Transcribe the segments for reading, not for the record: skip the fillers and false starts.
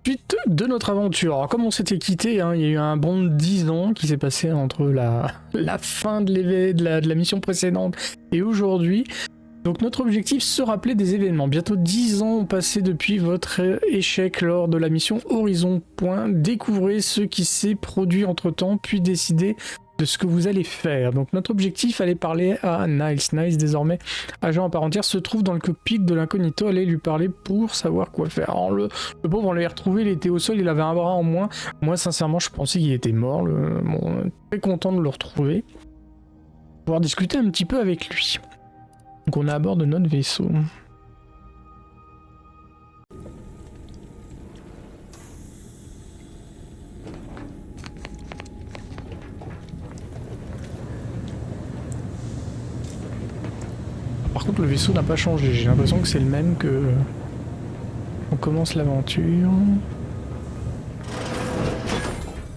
suite de notre aventure. Alors comme on s'était quitté, hein, il y a eu un bond de 10 ans qui s'est passé entre la fin de la mission précédente et aujourd'hui. Donc notre objectif, se rappeler des événements. Bientôt 10 ans ont passé depuis votre échec lors de la mission Horizon Point. Découvrez ce qui s'est produit entre temps, puis décidez de ce que vous allez faire. Donc notre objectif, aller parler à Niles. Niles, désormais agent à part entière, se trouve dans le cockpit de l'incognito. Allez lui parler pour savoir quoi faire. Alors le pauvre, on l'avait retrouvé, il était au sol, il avait un bras en moins. Moi sincèrement, je pensais qu'il était mort. Bon, très content de le retrouver. Pouvoir discuter un petit peu avec lui. Donc on est à bord de notre vaisseau. Par contre le vaisseau n'a pas changé, j'ai l'impression que c'est le même que... On commence l'aventure.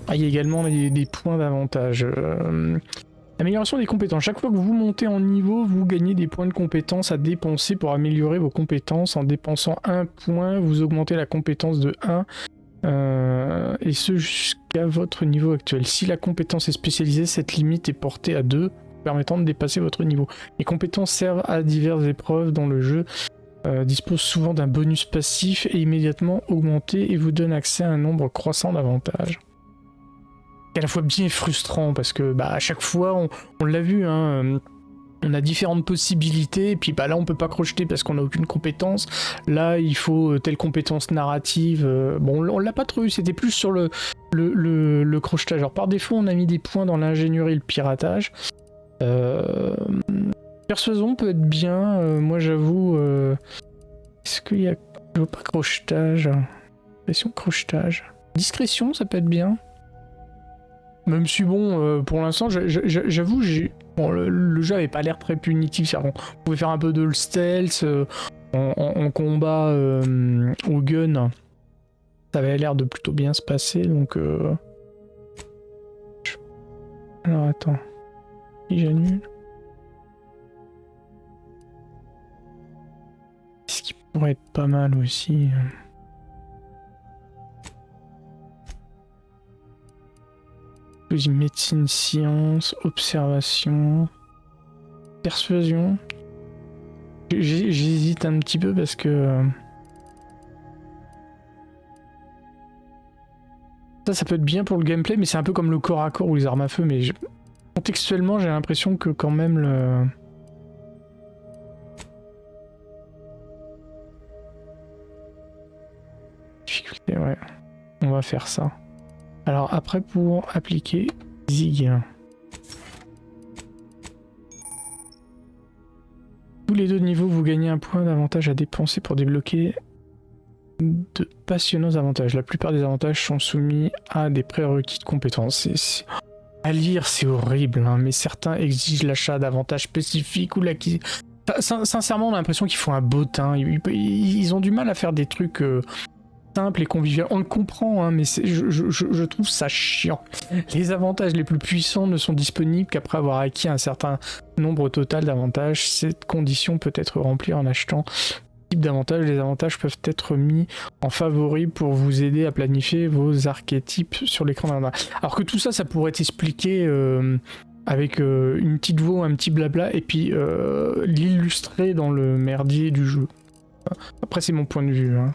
Ah, il y a également des points d'avantage. Amélioration des compétences. Chaque fois que vous montez en niveau, vous gagnez des points de compétences à dépenser pour améliorer vos compétences. En dépensant 1 point, vous augmentez la compétence de 1. Et ce jusqu'à votre niveau actuel. Si la compétence est spécialisée, cette limite est portée à 2, permettant de dépasser votre niveau. Les compétences servent à diverses épreuves dans le jeu, disposent souvent d'un bonus passif et immédiatement augmenté et vous donnent accès à un nombre croissant d'avantages. C'est à la fois bien frustrant parce que à chaque fois, on l'a vu, hein, on a différentes possibilités et puis là on peut pas crocheter parce qu'on n'a aucune compétence. Là il faut telle compétence narrative. Bon, on l'a pas trop eu, c'était plus sur le crochetage. Alors par défaut on a mis des points dans l'ingénierie et le piratage. Persuasion peut être bien, moi j'avoue. Est-ce qu'il y a... Je vois pas crochetage. Pression crochetage. Discrétion ça peut être bien. Même si bon, pour l'instant, j'avoue, bon, le jeu avait pas l'air très punitif. On pouvait faire un peu de stealth en combat au gun. Ça avait l'air de plutôt bien se passer, donc... Alors attends, si j'annule... Ce qui pourrait être pas mal aussi... Médecine, science, observation, persuasion. J'hésite un petit peu parce que... Ça peut être bien pour le gameplay, mais c'est un peu comme le corps à corps ou les armes à feu, mais contextuellement j'ai l'impression que quand même le... Difficulté, ouais. On va faire ça. Alors après pour appliquer Zig. Tous les 2 niveaux vous gagnez un point d'avantage à dépenser pour débloquer de passionnants avantages. La plupart des avantages sont soumis à des prérequis de compétences. À lire c'est horrible, hein, mais certains exigent l'achat d'avantages spécifiques ou l'acquisition. Sincèrement on a l'impression qu'ils font un bottin. Ils ont du mal à faire des trucs... simple et convivial. On le comprend, hein, mais je trouve ça chiant. Les avantages les plus puissants ne sont disponibles qu'après avoir acquis un certain nombre total d'avantages. Cette condition peut être remplie en achetant type d'avantages. Les avantages peuvent être mis en favori pour vous aider à planifier vos archétypes sur l'écran d'avantages. Alors que tout ça, ça pourrait être expliqué avec une petite voix, un petit blabla, et puis l'illustrer dans le merdier du jeu. Après c'est mon point de vue. Hein.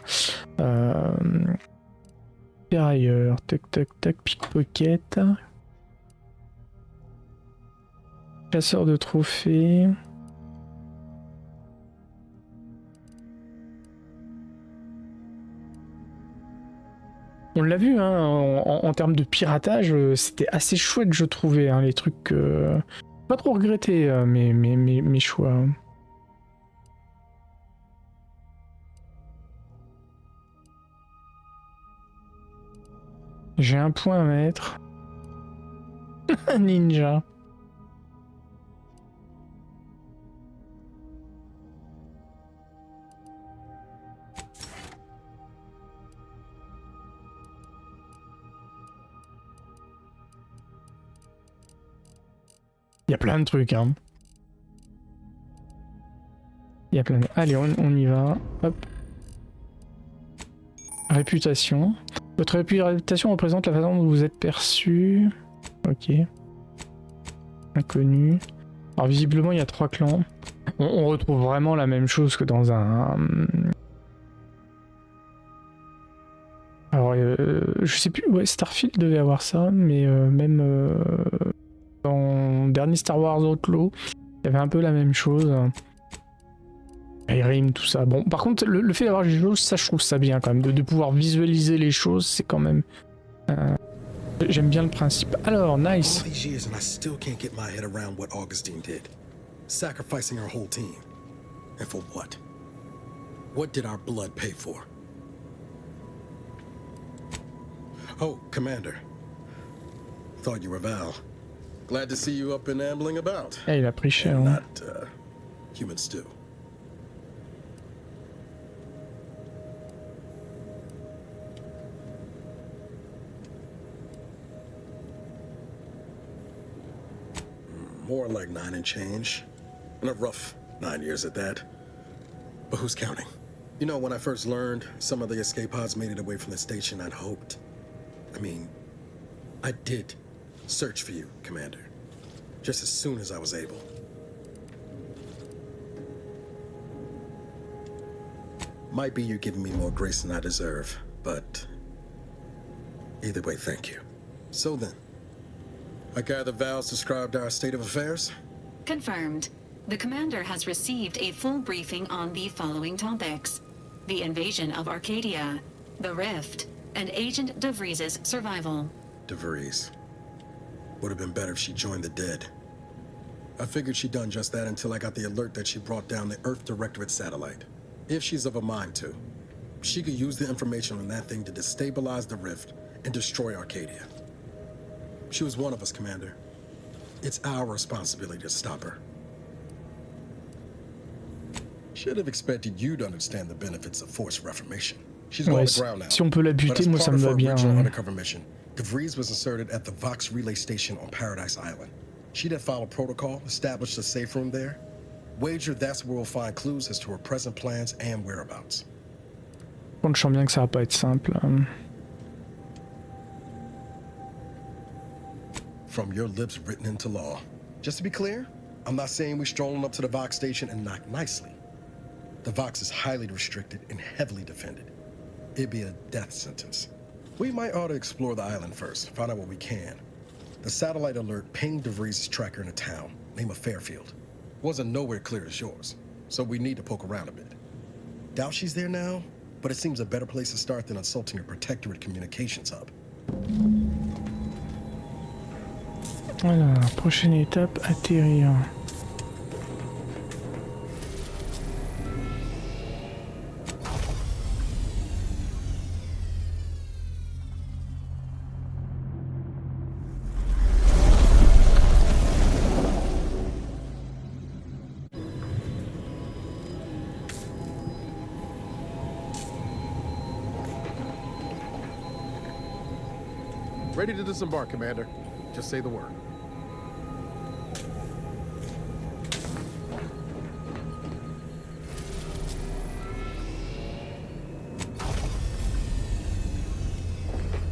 Ailleurs, tac tac tac, pickpocket. Chasseur de trophées. On l'a vu, hein, en termes de piratage, c'était assez chouette je trouvais, hein, les trucs... Pas trop regretté mes choix. Hein. J'ai un point à mettre. Ninja. Il y a plein de trucs, hein. Il y a plein de... Allez, on y va. Hop. Réputation. Votre réputation représente la façon dont vous êtes perçu. Ok. Inconnu. Alors visiblement il y a 3 clans. On retrouve vraiment la même chose que dans un... Alors je sais plus, ouais Starfield devait avoir ça, mais même dans dernier Star Wars Outlaw, il y avait un peu la même chose. Skyrim, tout ça. Bon, par contre, le fait d'avoir des choses, ça je trouve ça bien quand même, de pouvoir visualiser les choses, c'est quand même... J'aime bien le principe. Alors, nice. All these years and I still can't get my head around what Augustine did. Sacrificing her whole team. And for what? What did our blood pay for? Oh, Commander. Thought you were Val. Glad to see you up and ambling about. Eh, il a pris cher. Hein. Not human stew. More like 9 and change. And a rough 9 years at that. But who's counting? You know, when I first learned some of the escape pods made it away from the station, I'd hoped. I mean, I did search for you, Commander. Just as soon as I was able. Might be you're giving me more grace than I deserve, but either way, thank you. So then, I gather Val's described our state of affairs? Confirmed. The commander has received a full briefing on the following topics: the invasion of Arcadia, the Rift, and Agent de Vries' survival. De Vries. Would have been better if she joined the dead. I figured she'd done just that until I got the alert that she brought down the Earth Directorate satellite. If she's of a mind to, she could use the information on that thing to destabilize the Rift and destroy Arcadia. She was one of us, Commander. It's our responsibility to stop her. Should have expected you to understand the benefits of forced reformation. She's Ouais, on the ground now. si on peut la buter, moi ça me va bien. Undercover mission, De Vries was inserted at the Vox relay station on Paradise Island. She'd have followed protocol, established a safe room there. Wager that's where we'll find clues as to her present plans and whereabouts. Bon, je sens bien que ça va pas être simple. From your lips written into law. Just to be clear, I'm not saying we're strolling up to the Vox station and knock nicely. The Vox is highly restricted and heavily defended. It'd be a death sentence. We might ought to explore the island first, find out what we can. The satellite alert pinged De Vries' tracker in a town, name of Fairfield. Wasn't nowhere clear as yours, so we need to poke around a bit. Doubt she's there now, but it seems a better place to start than insulting her protectorate communications hub. Alors, prochaine étape, atterrir. Ready to disembark, Commander. Just say the word.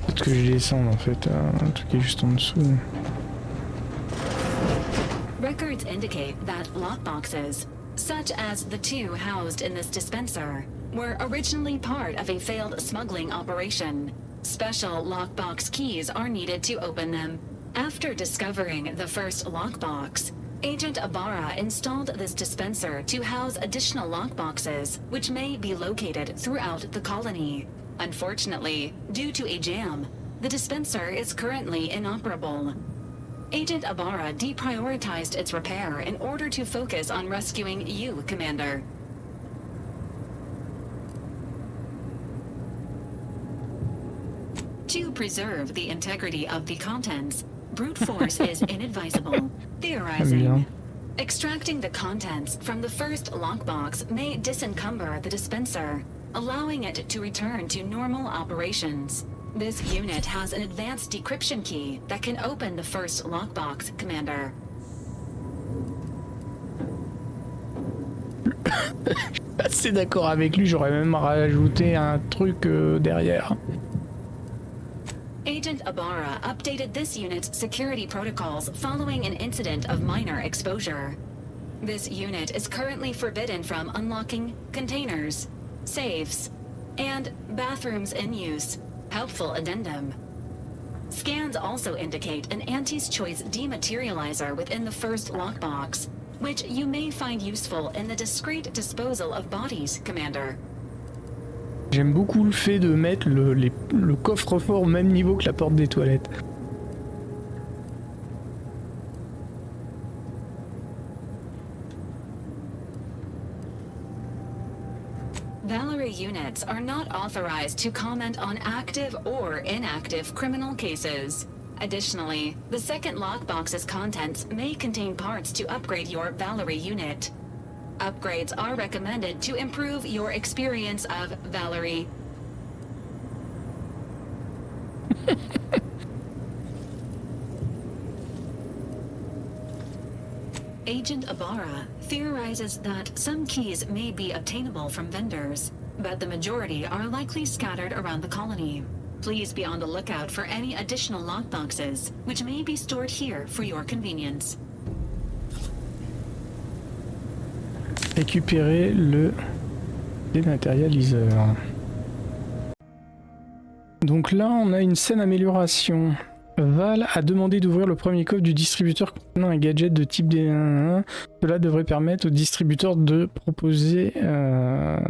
Peut-être que je descende en fait, un truc qui est juste en dessous. Records indicate that lockboxes, such as the 2 housed in this dispenser, were originally part of a failed smuggling operation. Special lockbox keys are needed to open them. After discovering the first lockbox, Agent Ibarra installed this dispenser to house additional lockboxes, which may be located throughout the colony. Unfortunately, due to a jam, the dispenser is currently inoperable. Agent Ibarra deprioritized its repair in order to focus on rescuing you, Commander. To preserve the integrity of the contents, brute force is inadvisable. Theorizing. Extracting the contents from the first lockbox may disencumber the dispenser, allowing it to return to normal operations. This unit has an advanced decryption key that can open the first lockbox, Commander. Je suis assez d'accord avec lui, j'aurais même rajouté un truc derrière. Agent Ibarra updated this unit's security protocols following an incident of minor exposure. This unit is currently forbidden from unlocking containers, safes, and bathrooms in use. Helpful addendum. Scans also indicate an Auntie's Choice dematerializer within the first lockbox, which you may find useful in the discreet disposal of bodies, Commander. J'aime beaucoup le fait de mettre le coffre-fort au même niveau que la porte des toilettes. Valerie units are not authorized to comment on active or inactive criminal cases. Additionally, the second lockbox's contents may contain parts to upgrade your Valerie unit. Upgrades are recommended to improve your experience of Valerie. Agent Ibarra theorizes that some keys may be obtainable from vendors, but the majority are likely scattered around the colony. Please be on the lookout for any additional lockboxes, which may be stored here for your convenience. Récupérer le dématérialiseur. Donc là, on a une saine amélioration. Val a demandé d'ouvrir le premier coffre du distributeur contenant un gadget de type D1. Cela devrait permettre au distributeur de proposer un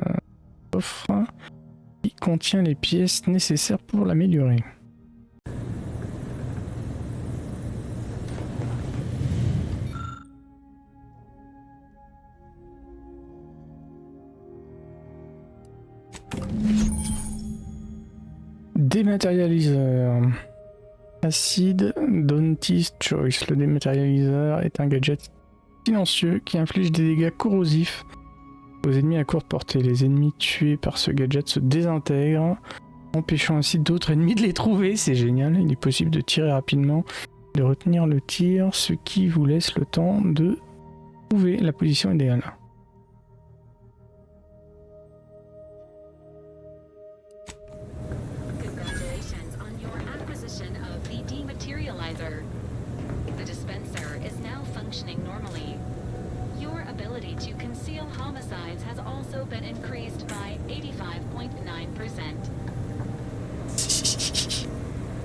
coffre qui contient les pièces nécessaires pour l'améliorer. Dématérialiseur. Acide Auntie's Choice. Le dématérialiseur est un gadget silencieux qui inflige des dégâts corrosifs aux ennemis à courte portée. Les ennemis tués par ce gadget se désintègrent, empêchant ainsi d'autres ennemis de les trouver. C'est génial, il est possible de tirer rapidement, de retenir le tir, ce qui vous laisse le temps de trouver la position idéale.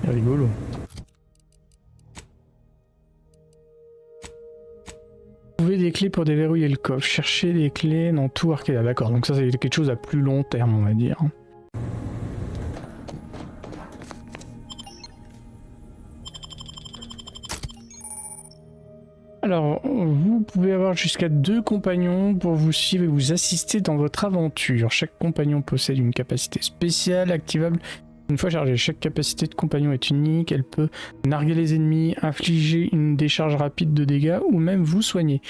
Rigolo. Trouver des clés pour déverrouiller le coffre. Chercher des clés dans tout Arcadia. D'accord, donc ça c'est quelque chose à plus long terme, on va dire. Alors, vous pouvez avoir jusqu'à 2 compagnons pour vous suivre et vous assister dans votre aventure. Chaque compagnon possède une capacité spéciale activable une fois chargée. Chaque capacité de compagnon est unique, elle peut narguer les ennemis, infliger une décharge rapide de dégâts ou même vous soigner.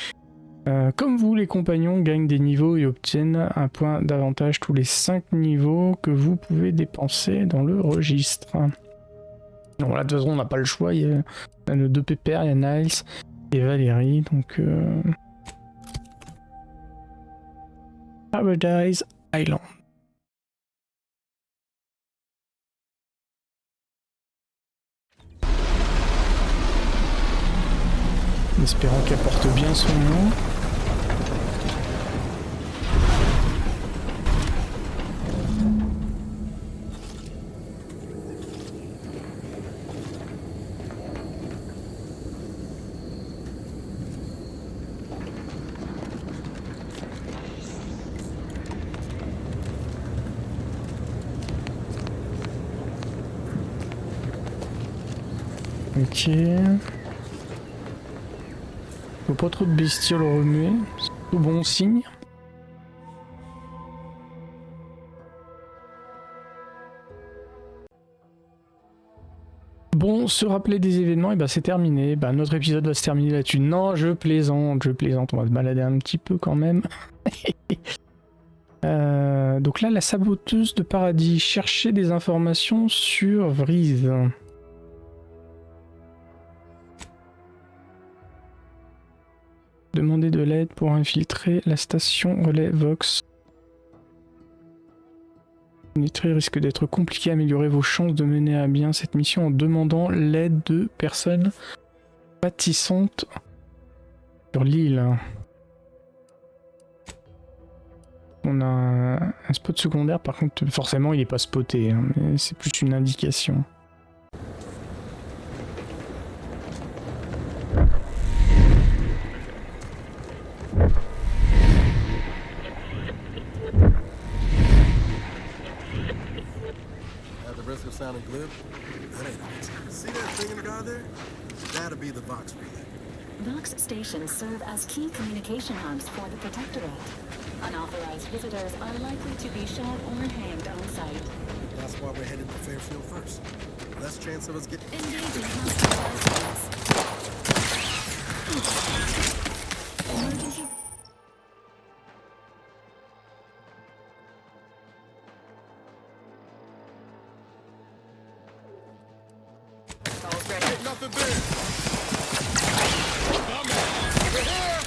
Comme vous, les compagnons gagnent des niveaux et obtiennent un point d'avantage tous les 5 niveaux que vous pouvez dépenser dans le registre. Bon là de toute façon on n'a pas le choix, il y a nos 2 pépères, il y a Niles et Valérie, donc Paradise Island. En espérant qu'elle porte bien son nom. Ok. Faut pas trop de bestioles remuer, c'est tout bon signe. Bon, se rappeler des événements, et ben c'est terminé. Ben, notre épisode va se terminer là-dessus. Non, je plaisante, on va se balader un petit peu quand même. Donc là, la Saboteuse de Paradis, chercher des informations sur Vries. Demander de l'aide pour infiltrer la station relais Vox. Pénétrer risque d'être compliqué. Améliorer vos chances de mener à bien cette mission en demandant l'aide de personnes pâtissantes sur l'île. On a un spot secondaire, par contre, forcément, il n'est pas spoté, hein, mais c'est plus une indication. At the risk of sounding glib, that ain't it. See that thing in the guard there? That'll be the Vox relay. Vox stations serve as key communication hubs for the Protectorate. Unauthorized visitors are likely to be shot or hanged on site. That's why we're headed to Fairfield first. Less chance of us getting... Engaging hostile residents. Emergency. Calls ready. Ain't nothing there. Come on. We're here.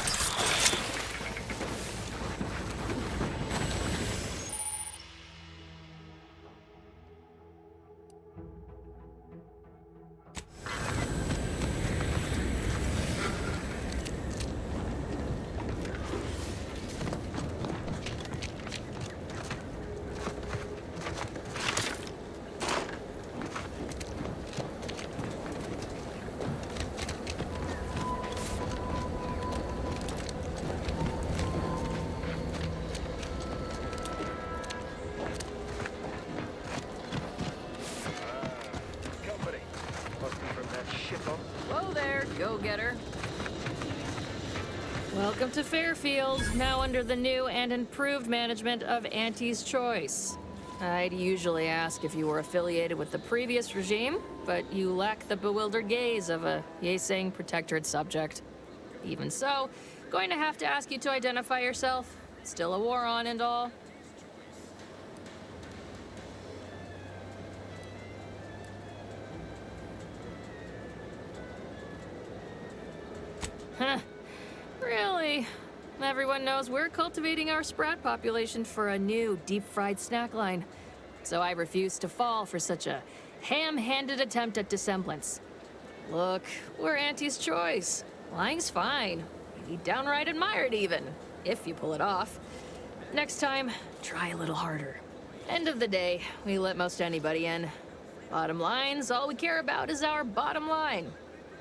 Whoa there, go-getter. Welcome to Fairfield, now under the new and improved management of Auntie's Choice. I'd usually ask if you were affiliated with the previous regime, but you lack the bewildered gaze of a yay-saying protectorate subject. Even so, going to have to ask you to identify yourself. Still a war on and all. Huh. Really? Everyone knows we're cultivating our sprat population for a new deep-fried snack line. So I refuse to fall for such a ham-handed attempt at dissemblance. Look, we're Auntie's Choice. Lying's fine. Maybe downright admired even, if you pull it off. Next time, try a little harder. End of the day, we let most anybody in. Bottom line's all we care about is our bottom line.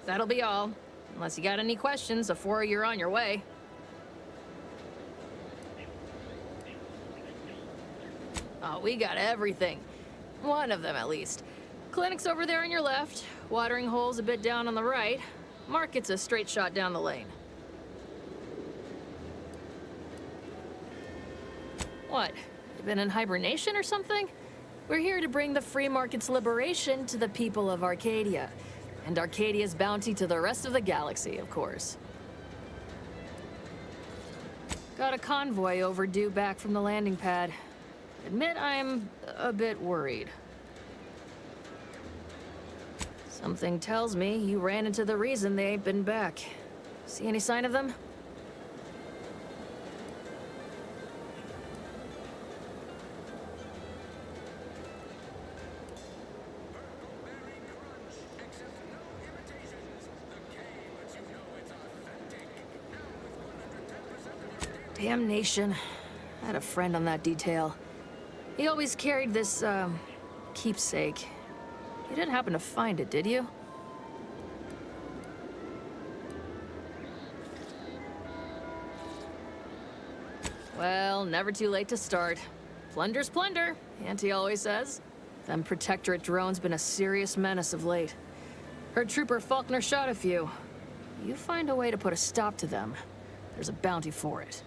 That'll be all. Unless you got any questions before you're on your way. Oh, we got everything. One of them, at least. Clinic's over there on your left. Watering hole's a bit down on the right. Market's a straight shot down the lane. What? You been in hibernation or something? We're here to bring the free market's liberation to the people of Arcadia. And Arcadia's bounty to the rest of the galaxy, of course. Got a convoy overdue back from the landing pad. Admit I'm a bit worried. Something tells me you ran into the reason they ain't been back. See any sign of them? Damnation. I had a friend on that detail. He always carried this, keepsake. You didn't happen to find it, did you? Well, never too late to start. Plunder's plunder, Auntie always says. Them Protectorate drones been a serious menace of late. Heard Trooper Faulkner shot a few. You find a way to put a stop to them, there's a bounty for it.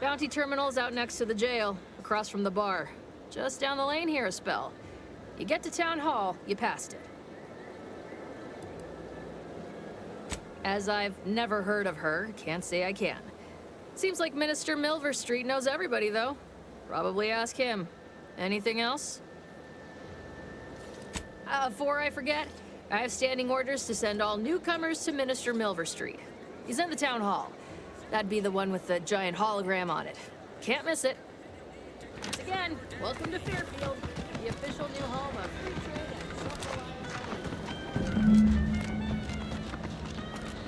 Bounty terminal's out next to the jail, across from the bar. Just down the lane here a spell. You get to Town Hall, you passed it. As I've never heard of her, can't say I can. Seems like Minister Milver Street knows everybody, though. Probably ask him. Anything else? Before I forget, I have standing orders to send all newcomers to Minister Milver Street. He's in the Town Hall. That'd be the one with the giant hologram on it. Can't miss it. Once again, welcome to Fairfield, the official new home of free trade and self-reliance.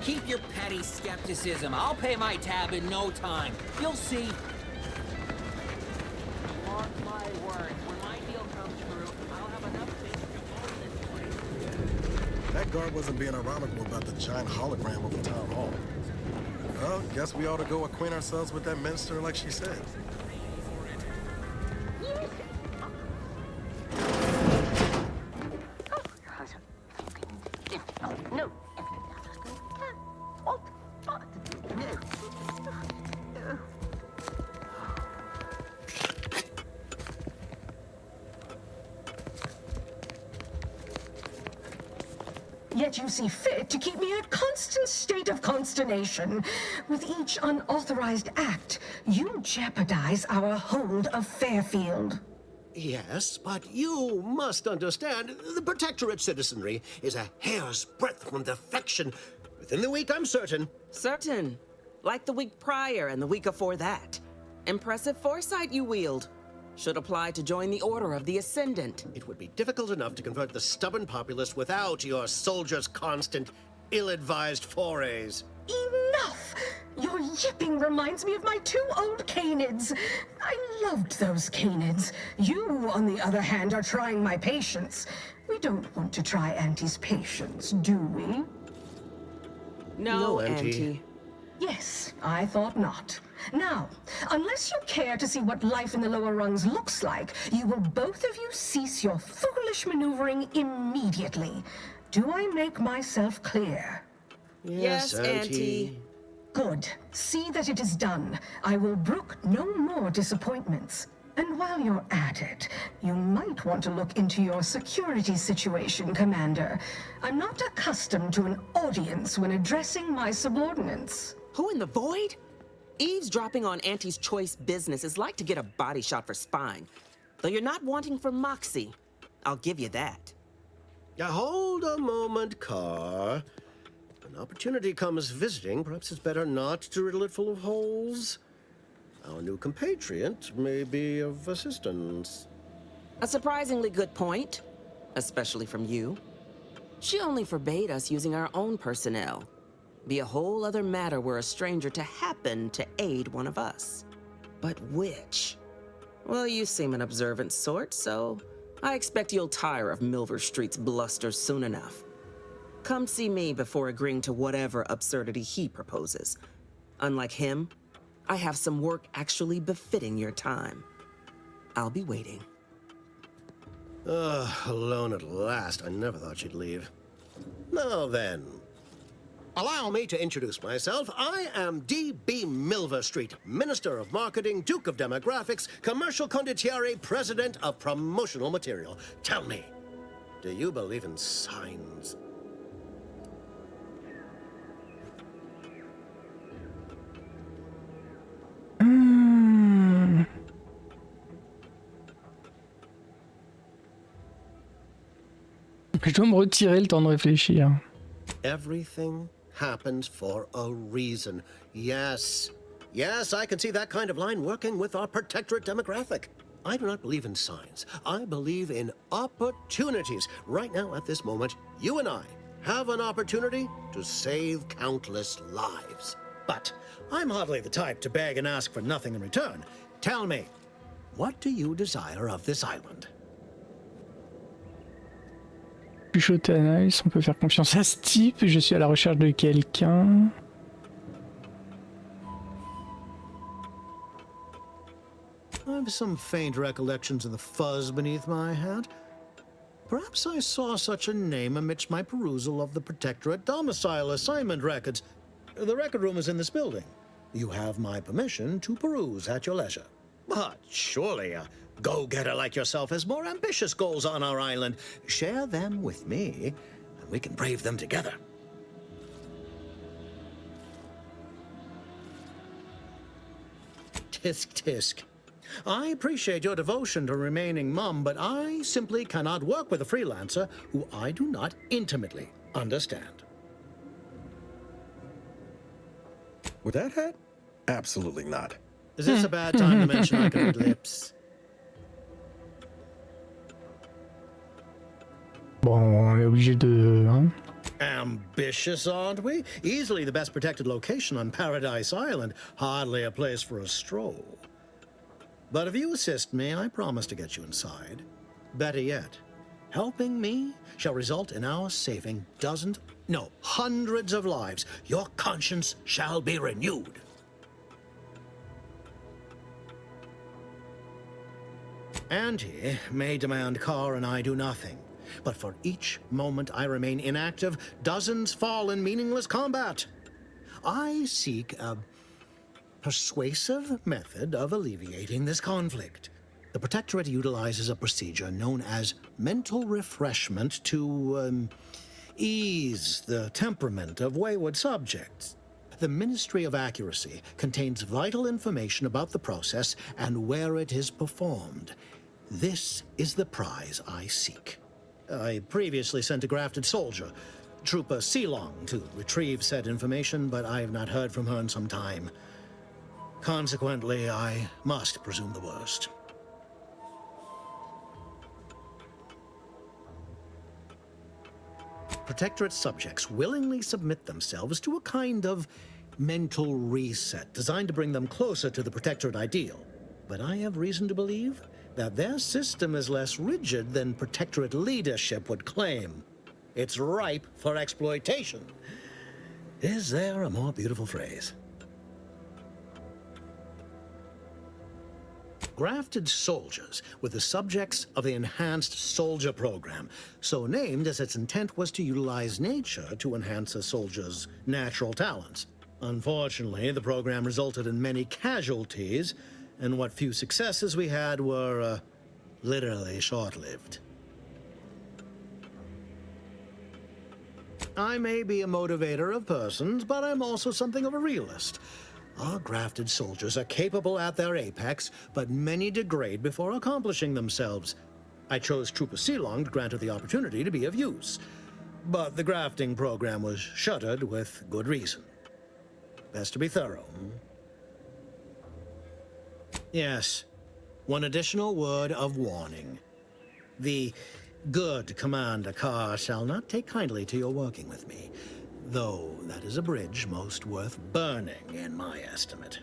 Keep your petty skepticism. I'll pay my tab in no time. You'll see. Mark my words, when my deal comes through, I'll have enough space to own this place. That guard wasn't being ironical about the giant hologram over town hall. Well, guess we ought to go acquaint ourselves with that minister like she said. Yet you see fit to keep me in a constant state of consternation. With each unauthorized act, you jeopardize our hold of Fairfield. Yes, but you must understand, the Protectorate citizenry is a hair's breadth from defection. Within the week, I'm certain. Certain. Like the week prior and the week before that. Impressive foresight you wield. Should apply to join the Order of the Ascendant. It would be difficult enough to convert the stubborn populace without your soldiers' constant, ill-advised forays. Enough! Your yipping reminds me of my 2 old canids. I loved those canids. You, on the other hand, are trying my patience. We don't want to try Auntie's patience, do we? No, Auntie. Auntie. Yes, I thought not. Now, unless you care to see what life in the lower rungs looks like, you will both of you cease your foolish maneuvering immediately. Do I make myself clear? Yes, Auntie. Good. See that it is done. I will brook no more disappointments. And while you're at it, you might want to look into your security situation, Commander. I'm not accustomed to an audience when addressing my subordinates. Who in the void? Eavesdropping on Auntie's choice business is like to get a body shot for spine. Though you're not wanting for moxie. I'll give you that. Now, hold a moment, Carr. When opportunity comes visiting, perhaps it's better not to riddle it full of holes. Our new compatriot may be of assistance. A surprisingly good point. Especially from you. She only forbade us using our own personnel. Be a whole other matter were a stranger to happen to aid one of us. But which? Well, you seem an observant sort, so I expect you'll tire of Milver Street's bluster soon enough. Come see me before agreeing to whatever absurdity he proposes. Unlike him, I have some work actually befitting your time. I'll be waiting. Alone at last. I never thought she'd leave. Now then, allow me to introduce myself. I am D.B. Milver Street, Minister of Marketing, Duke of Demographics, Commercial Condottiere, President of Promotional Material. Tell me, do you believe in signs? Je dois me retirer le temps de réfléchir. Everything happens for a reason. Yes. Yes, I can see that kind of line working with our protectorate demographic. I do not believe in signs. I believe in opportunities. Right now, at this moment, you and I have an opportunity to save countless lives. But I'm hardly the type to beg and ask for nothing in return. Tell me, what do you desire of this island? Chuchoter à Niles, on peut faire confiance à ce type. Je suis à la recherche de quelqu'un. I've some faint recollections of the fuzz beneath my hat. Perhaps I saw such a name amidst my perusal of the Protectorate domicile assignment records. The record room is in this building. You have my permission to peruse at your leisure. But surely a go-getter like yourself has more ambitious goals on our island. Share them with me, and we can brave them together. Tisk tisk. I appreciate your devotion to remaining mum, but I simply cannot work with a freelancer who I do not intimately understand. With that hat, Absolutely not. Is this a bad time to mention I can read lips? Bon, on est obligé de... Hein? Ambitious, aren't we? Easily the best protected location on Paradise Island. Hardly a place for a stroll. But if you assist me, I promise to get you inside. Better yet, helping me shall result in our saving dozens, no, hundreds of lives. Your conscience shall be renewed. Auntie may demand Carr and I do nothing. But for each moment I remain inactive, dozens fall in meaningless combat. I seek a persuasive method of alleviating this conflict. The Protectorate utilizes a procedure known as mental refreshment to ease the temperament of wayward subjects. The Ministry of Accuracy contains vital information about the process and where it is performed. This is the prize I seek. I previously sent a grafted soldier, Trooper Sealong, to retrieve said information, but I have not heard from her in some time. Consequently, I must presume the worst. Protectorate subjects willingly submit themselves to a kind of mental reset designed to bring them closer to the Protectorate ideal. But I have reason to believe that their system is less rigid than Protectorate leadership would claim. It's ripe for exploitation. Is there a more beautiful phrase? Grafted soldiers were the subjects of the Enhanced Soldier Program, so named as its intent was to utilize nature to enhance a soldier's natural talents. Unfortunately, the program resulted in many casualties, and what few successes we had were, literally short-lived. I may be a motivator of persons, but I'm also something of a realist. Our grafted soldiers are capable at their apex, but many degrade before accomplishing themselves. I chose Trooper Sealong to grant her the opportunity to be of use, but the grafting program was shuttered with good reason. Best to be thorough. Yes, one additional word of warning. The good Commander Carr shall not take kindly to your working with me, though that is a bridge most worth burning in my estimate.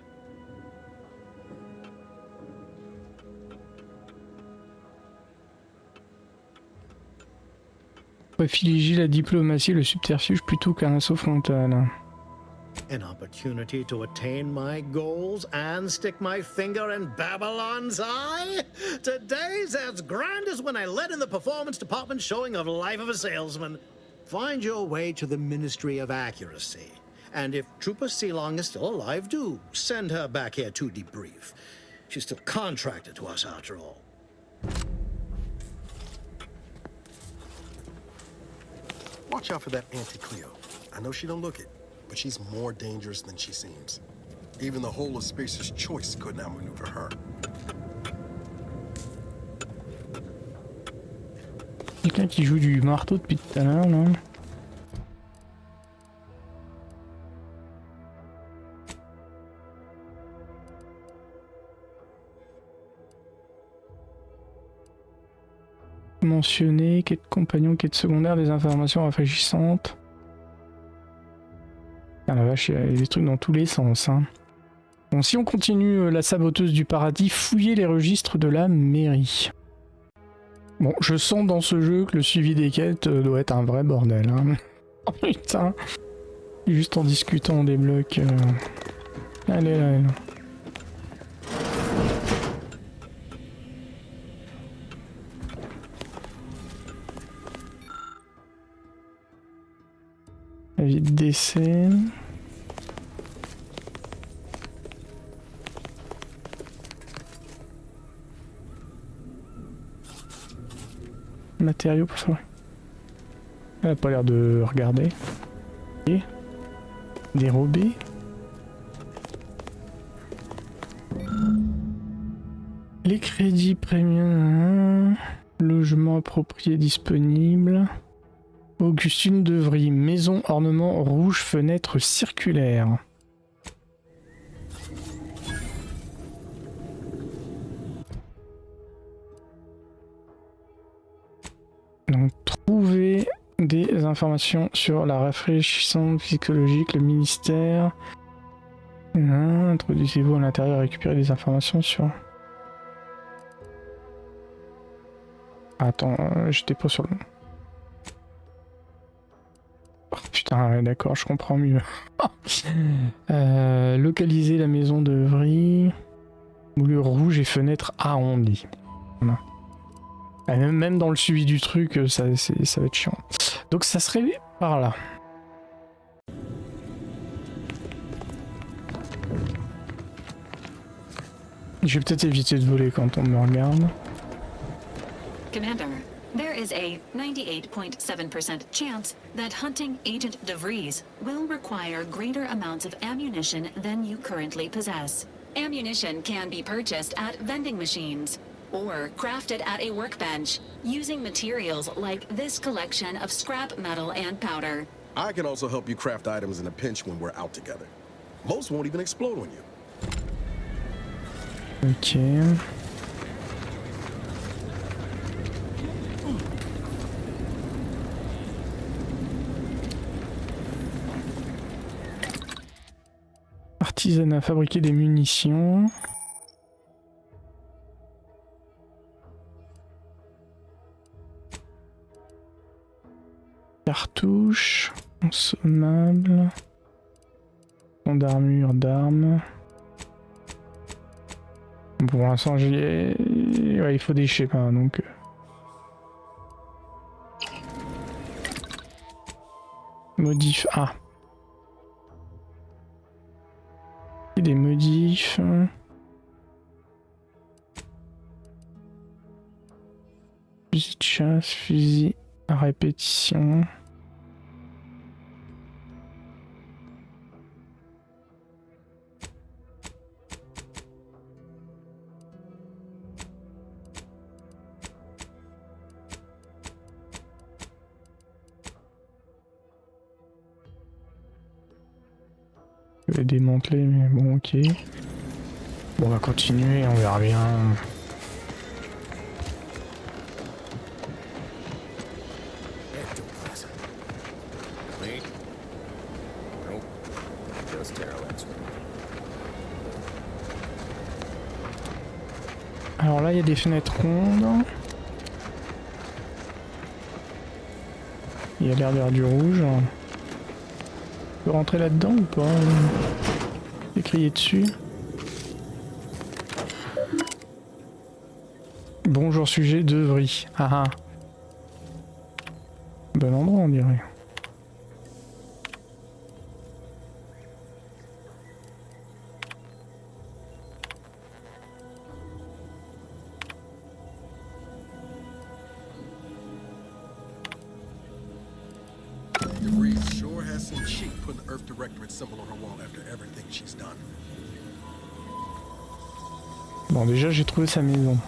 Privilégier la diplomatie et le subterfuge plutôt qu'un assaut frontal. An opportunity to attain my goals and stick my finger in Babylon's eye? Today's as grand as when I led in the performance department showing of Life of a Salesman. Find your way to the Ministry of Accuracy. And if Trooper Sealong is still alive, do send her back here to debrief. She's still contracted to us after all. Watch out for that Auntie Cleo. I know she don't look it, but she's more dangerous than she seems. Even the whole of Spacer's Choice couldn't outmaneuver her. Quelqu'un qui joue du marteau depuis tout à l'heure, là. Mentionner, quête compagnon, quête secondaire, des informations rafraîchissantes. Ah la vache, il y a des trucs dans tous les sens. Hein. Bon, si on continue la saboteuse du paradis, fouiller les registres de la mairie. Bon, je sens dans ce jeu que le suivi des quêtes doit être un vrai bordel. Hein. Oh putain. Juste en discutant on débloque. Allez là, allez là. Avis de décès. Matériaux pour ça. Elle a pas l'air de regarder. Et dérobé. Les crédits premium. Logement approprié disponible. Augustine de Vries, maison ornement rouge, fenêtre circulaire. trouver des informations sur la rafraîchissante psychologique, le ministère. Introduisez-vous à l'intérieur et récupérez des informations sur... Attends, j'étais pas sur le... Oh, putain, ouais, d'accord, je comprends mieux. Localiser la maison de Vries. Moulure rouge et fenêtre arrondie. Voilà. Même dans le suivi du truc, ça va être chiant. Donc ça serait par là. Je vais peut-être éviter de voler quand on me regarde. Commander, there is a 98.7% chance that hunting Agent de Vries will require greater amounts of ammunition than you currently possess. Ammunition can be purchased at vending machines or crafted at a workbench using materials like this collection of scrap metal and powder. I can also help you craft items in a pinch when we're out together. Most won't even explode on you. Ok. Artisanat, fabriquer des munitions. Cartouches, consommables. Fond d'armure, d'armes. Pour l'instant, ouais, il faut des schémas, donc... Modif... Ah. Et des modifs... Fusil de chasse, fusil à répétition... Je vais démanteler, mais bon, ok. Bon, on va continuer, on verra bien. Alors là, il y a des fenêtres rondes. Il y a l'air d'avoir du rouge. Je peux rentrer là-dedans ou pas? Écrié dessus. Bonjour, sujet de Vries. Ah ah. Bon endroit, on dirait. Bon, déjà j'ai trouvé sa maison.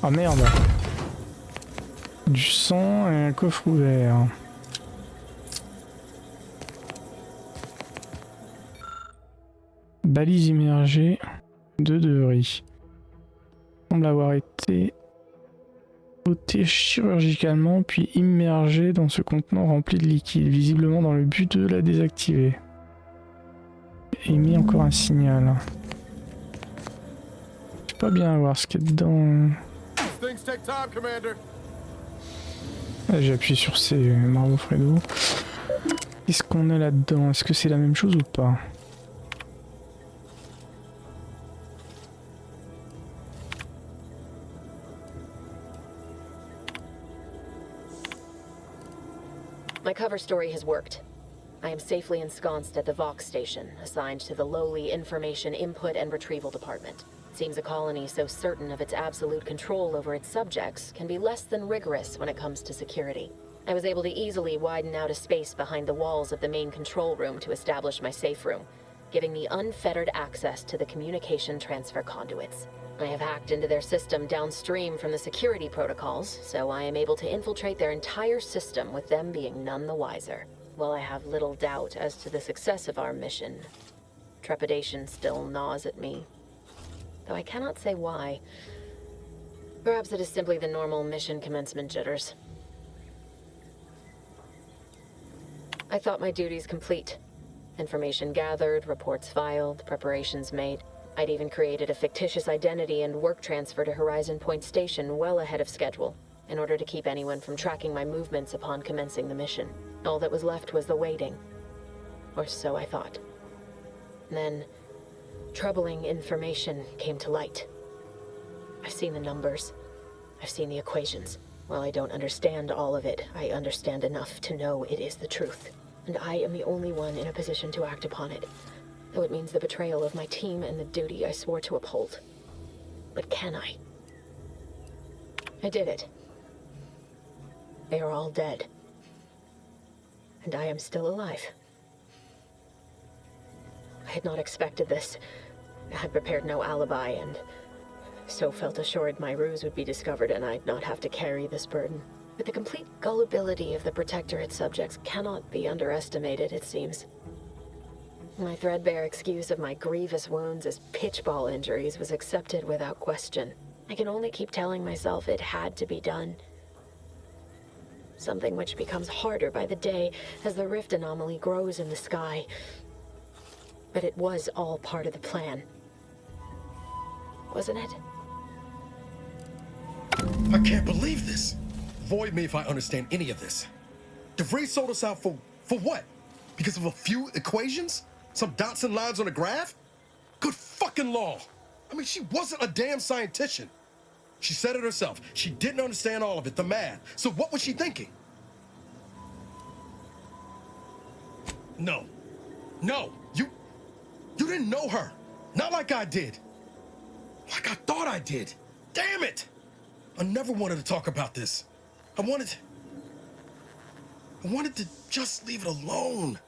Oh merde. Du sang et un coffre ouvert. Balise immergée de Vries. Semble avoir été ôté chirurgicalement puis immergé dans ce contenant rempli de liquide, visiblement dans le but de la désactiver. Et mis encore un signal. Je peux pas bien voir ce qu'il y a dedans. J'ai appuyé sur ces marveaux Fredo. Qu'est-ce qu'on a là-dedans? Est-ce que c'est la même chose ou pas? My cover story has worked. I am safely ensconced at the Vox station, assigned to the lowly Information Input and Retrieval Department. Seems a colony so certain of its absolute control over its subjects can be less than rigorous when it comes to security. I was able to easily widen out a space behind the walls of the main control room to establish my safe room, giving me unfettered access to the communication transfer conduits. I have hacked into their system downstream from the security protocols, so I am able to infiltrate their entire system with them being none the wiser. While I have little doubt as to the success of our mission, trepidation still gnaws at me. Though I cannot say why. Perhaps it is simply the normal mission commencement jitters. I thought my duties complete. Information gathered, reports filed, preparations made. I'd even created a fictitious identity and work transfer to Horizon Point Station well ahead of schedule, in order to keep anyone from tracking my movements upon commencing the mission. All that was left was the waiting. Or so I thought. Then, troubling information came to light. I've seen the numbers. I've seen the equations. While I don't understand all of it, I understand enough to know it is the truth. And I am the only one in a position to act upon it. Though it means the betrayal of my team and the duty I swore to uphold. But can I? I did it. They are all dead. And I am still alive. I had not expected this. I had prepared no alibi, and so felt assured my ruse would be discovered and I'd not have to carry this burden. But the complete gullibility of the Protectorate subjects cannot be underestimated, it seems. My threadbare excuse of my grievous wounds as pitchball injuries was accepted without question. I can only keep telling myself it had to be done. Something which becomes harder by the day as the rift anomaly grows in the sky. But it was all part of the plan. Wasn't it? I can't believe this. Void me if I understand any of this. DeVries sold us out for what? Because of a few equations? Some dots and lines on a graph? Good fucking law. I mean, she wasn't a damn scientist. She said it herself. She didn't understand all of it, the math. So what was she thinking? No. No. You didn't know her. Not like I did. Like I thought I did. Damn it. I never wanted to talk about this. I wanted to just leave it alone.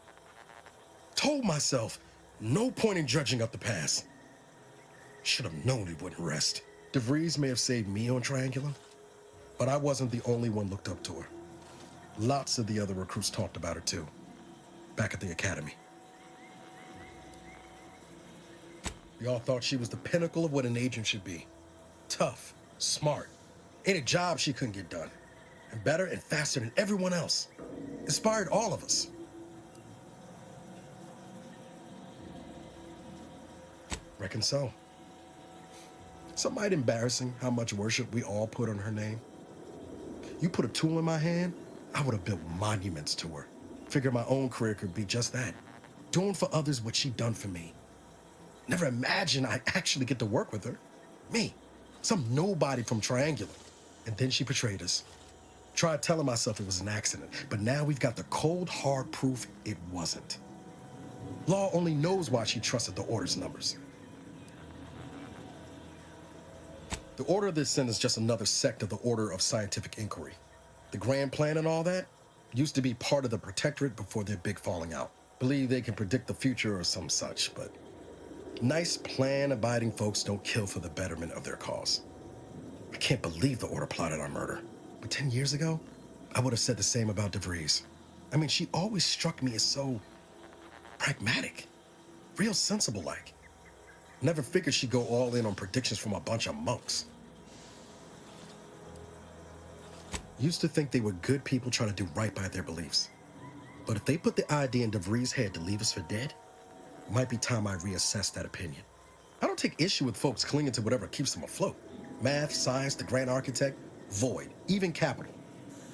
Told myself, no point in dredging up the past. Should have known he wouldn't rest. DeVries may have saved me on Triangulum, but I wasn't the only one looked up to her. Lots of the other recruits talked about her too, back at the academy. We all thought she was the pinnacle of what an agent should be. Tough, smart, ain't a job she couldn't get done. And better and faster than everyone else. Inspired all of us. Reckon so. Some might embarrassing how much worship we all put on her name. You put a tool in my hand, I would have built monuments to her. Figured my own career could be just that. Doing for others what she done for me. Never imagined I'd actually get to work with her. Me, some nobody from Triangulum. And then she betrayed us. Tried telling myself it was an accident, but now we've got the cold, hard proof it wasn't. Law only knows why she trusted the Order's numbers. The Order of this sin is just another sect of the Order of Scientific Inquiry. The grand plan and all that used to be part of the Protectorate before their big falling out. Believe they can predict the future or some such, but nice plan-abiding folks don't kill for the betterment of their cause. I can't believe the Order plotted our murder. But 10 years ago, I would have said the same about DeVries. I mean, she always struck me as so pragmatic, real sensible-like. Never figured she'd go all in on predictions from a bunch of monks. Used to think they were good people trying to do right by their beliefs. But if they put the idea in DeVries' head to leave us for dead, it might be time I reassess that opinion. I don't take issue with folks clinging to whatever keeps them afloat. Math, science, the grand architect, void, even capital.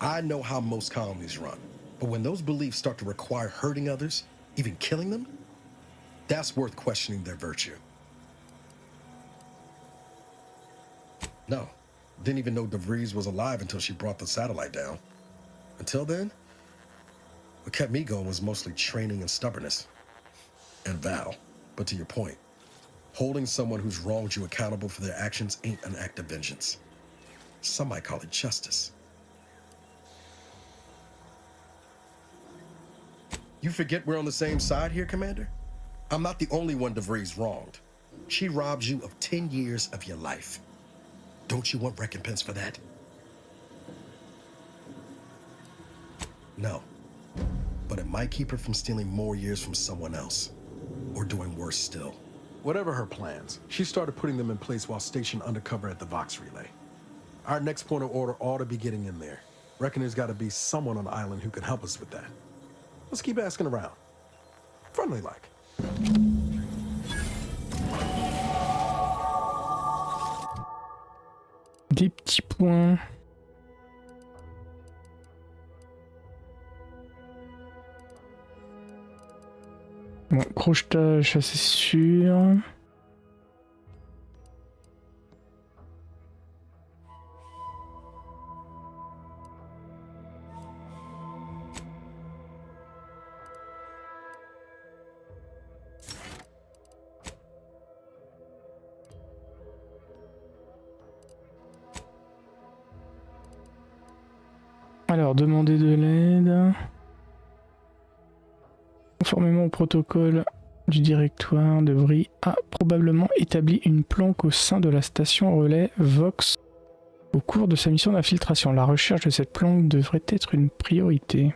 I know how most colonies run. But when those beliefs start to require hurting others, even killing them, that's worth questioning their virtue. No, didn't even know DeVries was alive until she brought the satellite down. Until then, what kept me going was mostly training and stubbornness. And Val. But to your point, holding someone who's wronged you accountable for their actions ain't an act of vengeance. Some might call it justice. You forget we're on the same side here, Commander? I'm not the only one DeVries wronged. She robbed you of 10 years of your life. Don't you want recompense for that? No. but it might keep her from stealing more years from someone else. Or doing worse still. Whatever her plans, she started putting them in place while stationed undercover at the Vox Relay. Our next point of order ought to be getting in there. Reckon there's got to be someone on the island who can help us with that. Let's keep asking around. Friendly like. Des petits points. Bon, crochetage, ça c'est sûr. Alors, demander de l'aide. Conformément au protocole du directoire de Vries, a probablement établi une planque au sein de la station relais Vox au cours de sa mission d'infiltration. La recherche de cette planque devrait être une priorité.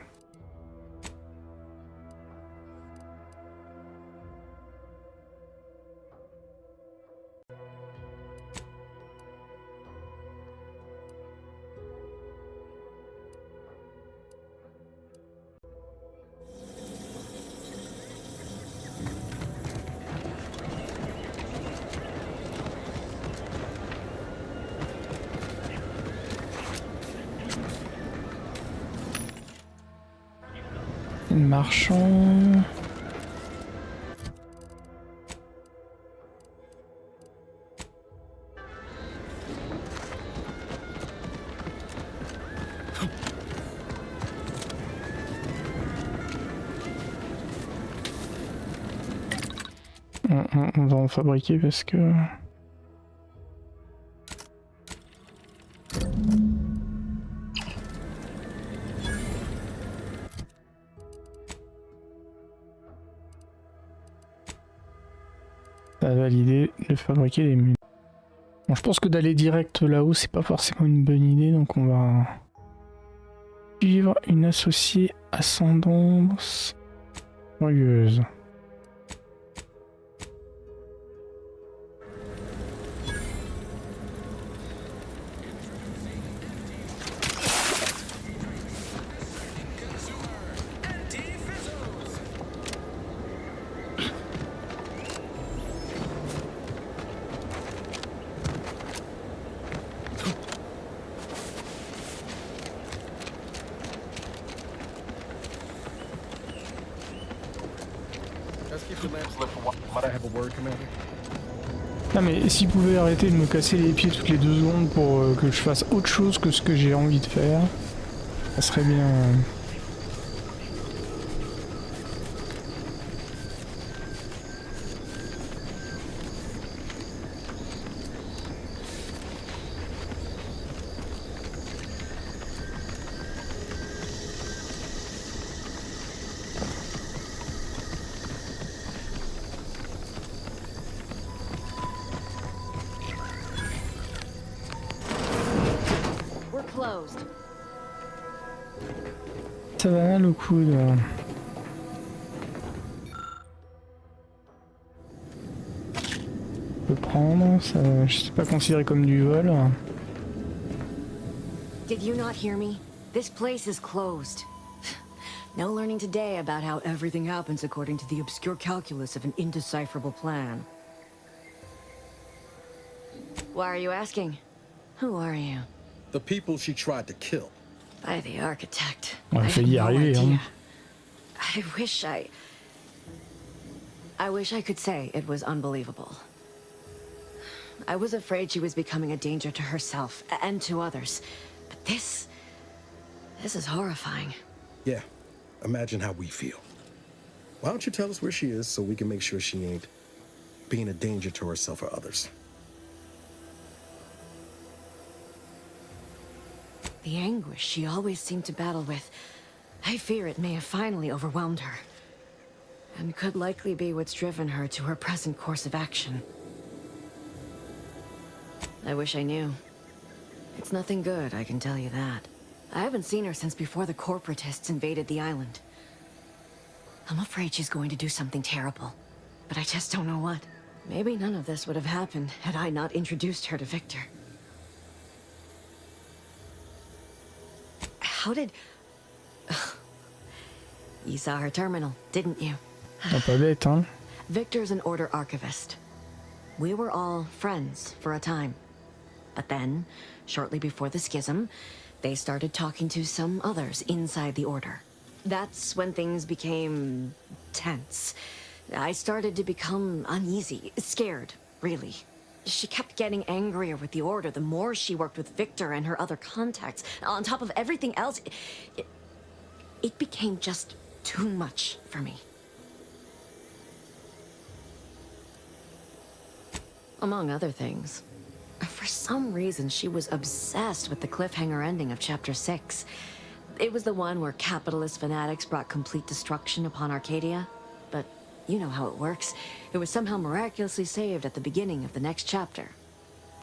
Marchand. On va en fabriquer parce que... Ça a validé de fabriquer des munitions. Bon, je pense que d'aller direct là-haut, c'est pas forcément une bonne idée, donc on va suivre une associée ascendance Furieuse. Non mais s'il pouvait arrêter de me casser les pieds toutes les 2 secondes pour que je fasse autre chose que ce que j'ai envie de faire, ça serait bien. Ça va mal au coude. Je peux prendre, ça, je sais pas considéré comme du vol. Did you not hear me? This place is closed. No learning today about how everything happens according to the obscure calculus of an indecipherable plan. Why are you asking? Who are you? The people she tried to kill. By the architect. On a failli y arriver, hein. I wish I could say it was unbelievable. I was afraid she was becoming a danger to herself and to others. But this is horrifying. Yeah, imagine how we feel. Why don't you tell us where she is so we can make sure she ain't being a danger to herself or others? The anguish she always seemed to battle with, I fear it may have finally overwhelmed her. And could likely be what's driven her to her present course of action. I wish I knew. It's nothing good, I can tell you that. I haven't seen her since before the corporatists invaded the island. I'm afraid she's going to do something terrible, but I just don't know what. Maybe none of this would have happened had I not introduced her to Victor. How did... You saw her terminal, didn't you? Pas bête, hein? Victor's an order archivist. We were all friends for a time. But then, shortly before the schism, they started talking to some others inside the order. That's when things became tense. I started to become uneasy, scared, really. She kept getting angrier with the order the more she worked with Victor and her other contacts. On top of everything else, it became just too much for me. Among other things. For some reason, she was obsessed with the cliffhanger ending of Chapter 6. It was the one where capitalist fanatics brought complete destruction upon Arcadia. But you know how it works. It was somehow miraculously saved at the beginning of the next chapter.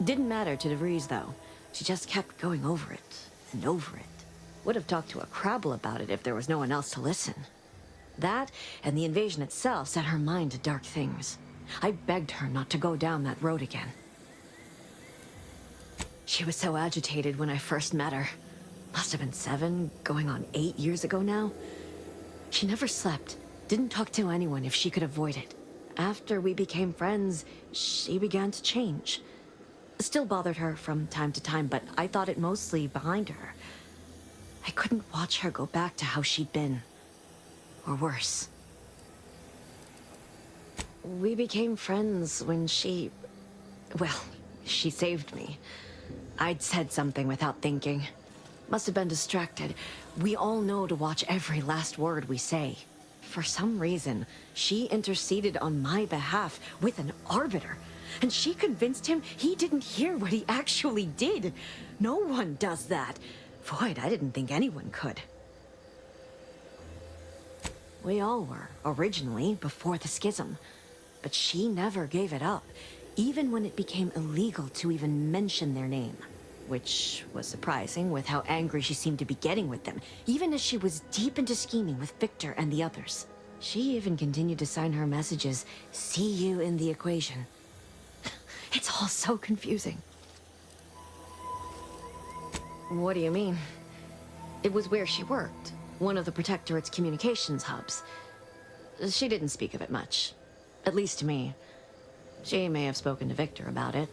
Didn't matter to Vries, though. She just kept going over it and over it. Would have talked to a Crabble about it if there was no one else to listen. That, and the invasion itself, set her mind to dark things. I begged her not to go down that road again. She was so agitated when I first met her. Must have been 7, going on 8 years ago now. She never slept, didn't talk to anyone if she could avoid it. After we became friends, she began to change. Still bothered her from time to time, but I thought it mostly behind her. I couldn't watch her go back to how she'd been. Or worse. We became friends when she... well, she saved me. I'd said something without thinking. Must have been distracted. We all know to watch every last word we say. For some reason, she interceded on my behalf with an arbiter. And she convinced him he didn't hear what he actually did. No one does that. Void, I didn't think anyone could. We all were, originally, before the schism. But she never gave it up, even when it became illegal to even mention their name. Which was surprising with how angry she seemed to be getting with them, even as she was deep into scheming with Victor and the others. She even continued to sign her messages, "See you in the equation." It's all so confusing. What do you mean? It was where she worked, one of the Protectorate's communications hubs. She didn't speak of it much, at least to me. She may have spoken to Victor about it.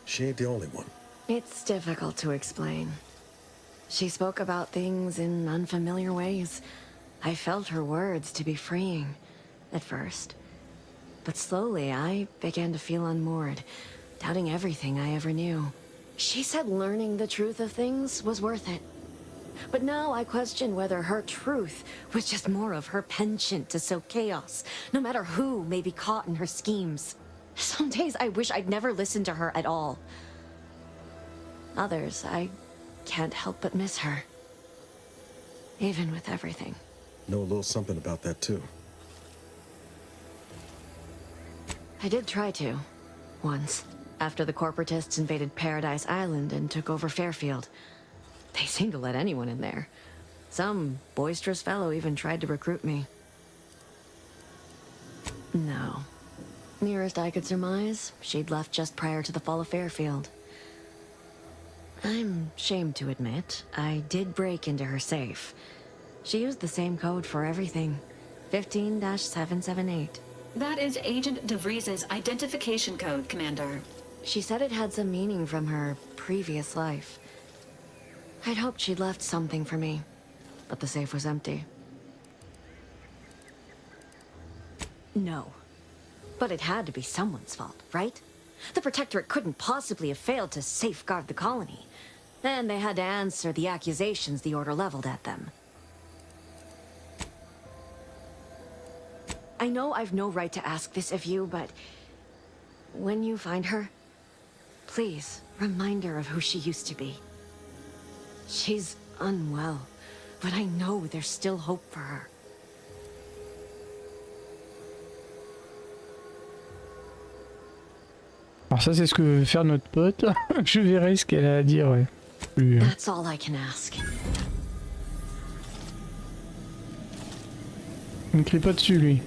She ain't the only one. It's difficult to explain. She spoke about things in unfamiliar ways. I felt her words to be freeing, at first. But slowly, I began to feel unmoored, doubting everything I ever knew. She said learning the truth of things was worth it. But now I question whether her truth was just more of her penchant to sow chaos, no matter who may be caught in her schemes. Some days I wish I'd never listened to her at all. Others, I can't help but miss her. Even with everything. Know a little something about that too. I did try to. Once. After the corporatists invaded Paradise Island and took over Fairfield. They seemed to let anyone in there. Some boisterous fellow even tried to recruit me. No. Nearest I could surmise, she'd left just prior to the fall of Fairfield. I'm ashamed to admit, I did break into her safe. She used the same code for everything. 15-778. That is Agent de Vries's identification code, Commander. She said it had some meaning from her previous life. I'd hoped she'd left something for me, but the safe was empty. No. But it had to be someone's fault, right? The Protectorate couldn't possibly have failed to safeguard the colony. And they had to answer the accusations the Order leveled at them. I know I've no right to ask this of you, but when you find her, please remind her of who she used to be. She's unwell, but I know there's still hope for her. Alors ça c'est ce que veut faire notre pote. Je verrai ce qu'elle a à dire, ouais. Plus, That's all I can ask. Il me crie pas dessus lui.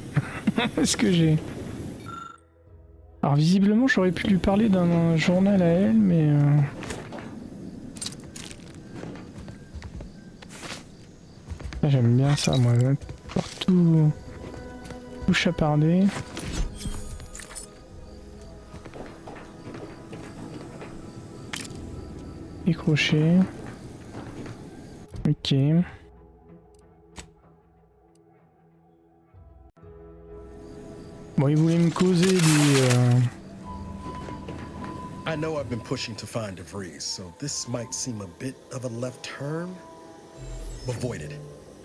Est-ce que j'ai... Alors visiblement j'aurais pu lui parler d'un journal à elle, mais... J'aime bien ça moi, pour tout chaparder. Décrocher. Ok. Bon, il voulait me causer du... I know I've been pushing to find Vries, so this might seem a bit of a left turn. Avoid it.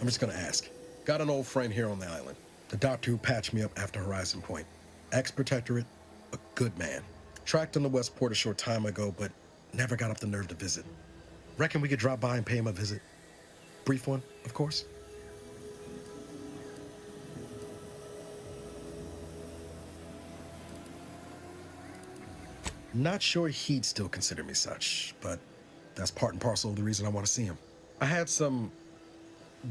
I'm just gonna ask. Got an old friend here on the island. The doctor who patched me up after Horizon Point. Ex-protectorate, a good man. Tracked on the Westport a short time ago, but never got up the nerve to visit. Reckon we could drop by and pay him a visit. Brief one, of course. Not sure he'd still consider me such, but that's part and parcel of the reason I want to see him. I had some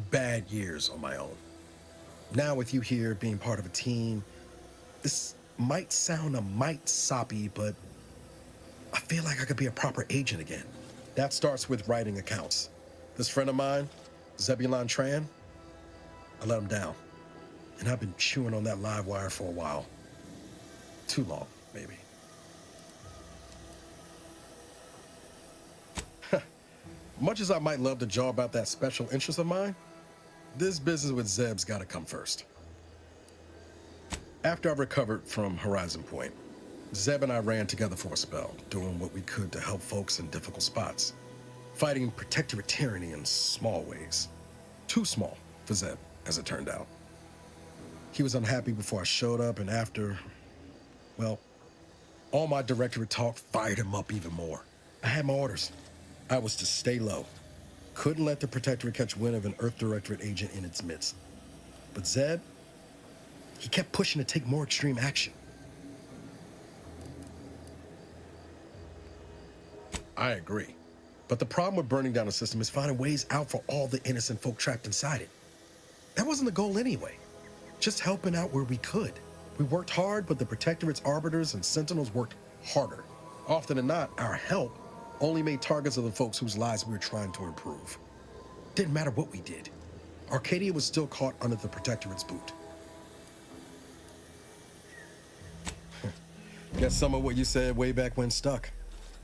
bad years on my own. Now with you here being part of a team, this might sound a mite soppy, but I feel like I could be a proper agent again. That starts with writing accounts. This friend of mine, Zébulon Tran, I let him down. And I've been chewing on that live wire for a while. Too long, maybe. Much as I might love to jaw about that special interest of mine, this business with Zeb's gotta come first. After I recovered from Horizon Point, Zeb and I ran together for a spell, doing what we could to help folks in difficult spots. Fighting protectorate tyranny in small ways. Too small for Zeb, as it turned out. He was unhappy before I showed up, and after, well, all my directorate talk fired him up even more. I had my orders. I was to stay low. Couldn't let the Protectorate catch wind of an Earth Directorate agent in its midst. But Zeb, he kept pushing to take more extreme action. I agree. But the problem with burning down a system is finding ways out for all the innocent folk trapped inside it. That wasn't the goal anyway. Just helping out where we could. We worked hard, but the Protectorate's arbiters and sentinels worked harder. Often than not, our help only made targets of the folks whose lives we were trying to improve. Didn't matter what we did. Arcadia was still caught under the Protectorate's boot. Guess some of what you said way back when stuck.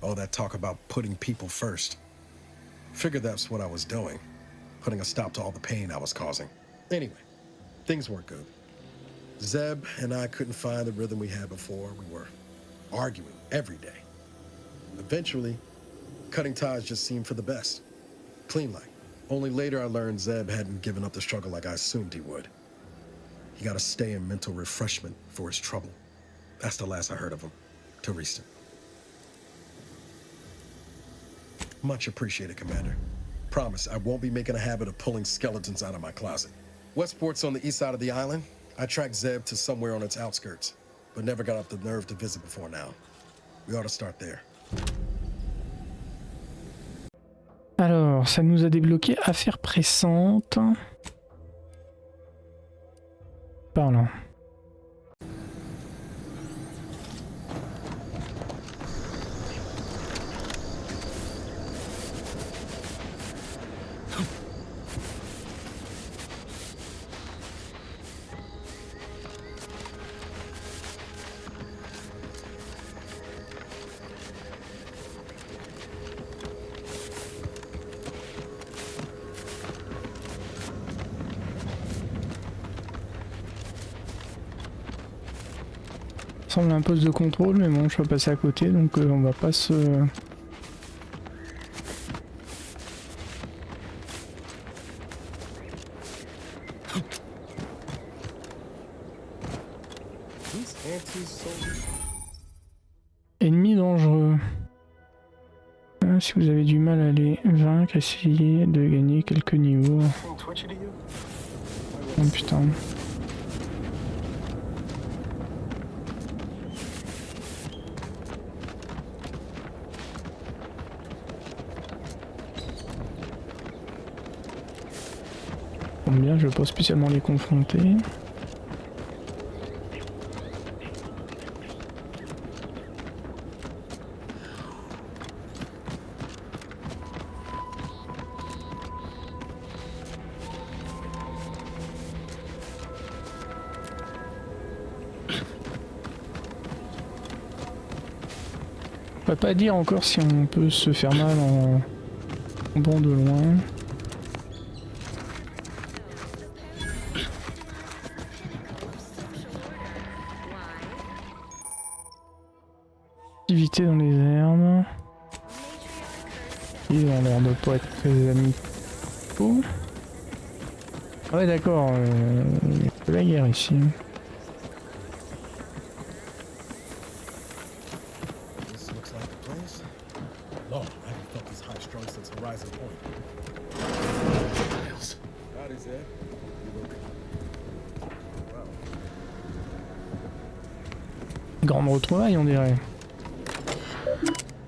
All that talk about putting people first. Figured that's what I was doing. Putting a stop to all the pain I was causing. Anyway, things weren't good. Zeb and I couldn't find the rhythm we had before. We were arguing every day. Eventually, cutting ties just seemed for the best. Clean like. Only later I learned Zeb hadn't given up the struggle like I assumed he would. He got to stay in mental refreshment for his trouble. That's the last I heard of him, till recent. Much appreciated, Commander. Promise, I won't be making a habit of pulling skeletons out of my closet. Westport's on the east side of the island. I tracked Zeb to somewhere on its outskirts, but never got up the nerve to visit before now. We ought to start there. Alors, ça nous a débloqué Affaire pressante. Par là. Ça ressemble à un poste de contrôle, mais bon, je peux passer à côté, donc on va pas se... Ennemi dangereux. Si vous avez du mal à les vaincre, essayez de gagner quelques niveaux. Oh putain. Tombe bien, je veux pas spécialement les confronter. On va pas dire encore si on peut se faire mal en tombant de loin. Activité dans les herbes. Ils ont l'air de pas être très amicaux. Ah ouais d'accord, il y a de la guerre ici. Grande retrouvaille on dirait.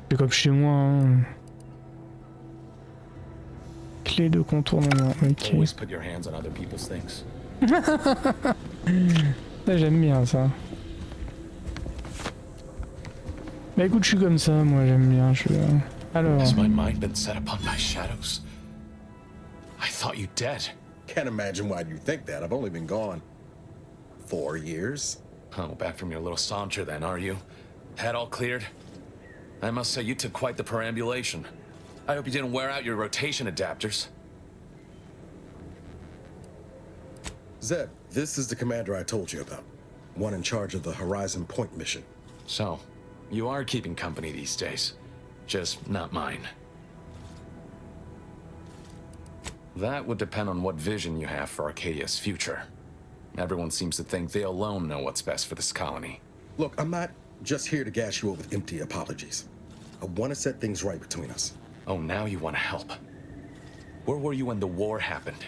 C'est comme chez moi. Hein. Clé de contournement. Ok. Ça j'aime bien ça. Bah écoute, je suis comme ça, moi j'aime bien. Alors. Has my mind been set upon my shadows? I thought you dead. Can't imagine why you think that. I've only been gone 4 years. Oh, back from your little saunter then, are you? Head all cleared? I must say you took quite the perambulation. I hope you didn't wear out your rotation adapters. Zeb, this is the commander I told you about. One in charge of the Horizon Point mission. So, you are keeping company these days. Just not mine. That would depend on what vision you have for Arcadia's future. Everyone seems to think they alone know what's best for this colony. Look, I'm not just here to gas you up with empty apologies. I want to set things right between us. Oh, now you want to help. Where were you when the war happened?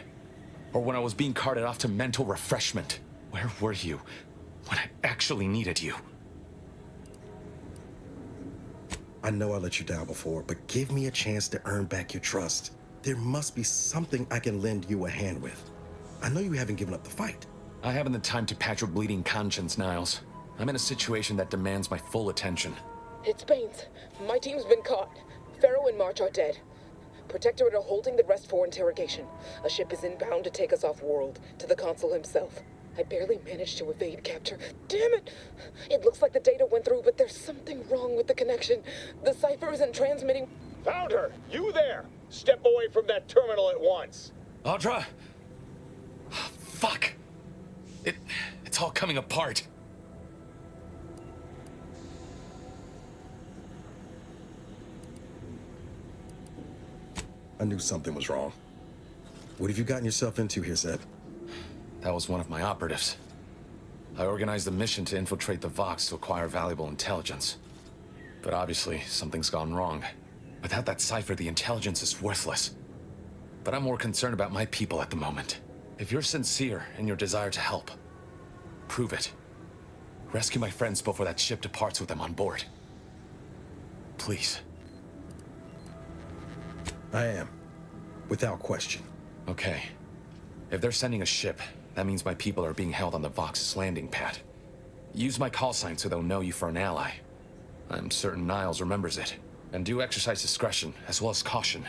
Or when I was being carted off to mental refreshment? Where were you when I actually needed you? I know I let you down before, but give me a chance to earn back your trust. There must be something I can lend you a hand with. I know you haven't given up the fight. I haven't the time to patch your bleeding conscience, Niles. I'm in a situation that demands my full attention. It's Baines. My team's been caught. Pharaoh and March are dead. Protectorate are holding the rest for interrogation. A ship is inbound to take us off-world, to the consul himself. I barely managed to evade capture. Damn it! It looks like the data went through, but there's something wrong with the connection. The cipher isn't transmitting. Found her! You there! Step away from that terminal at once! Audra! Fuck! It's all coming apart. I knew something was wrong. What have you gotten yourself into here, Zeb? That was one of my operatives. I organized a mission to infiltrate the Vox to acquire valuable intelligence. But obviously, something's gone wrong. Without that cipher, the intelligence is worthless. But I'm more concerned about my people at the moment. If you're sincere in your desire to help, prove it. Rescue my friends before that ship departs with them on board. Please. I am. Without question. Okay. If they're sending a ship, that means my people are being held on the Vox's landing pad. Use my call sign so they'll know you for an ally. I'm certain Niles remembers it. And do exercise discretion, as well as caution.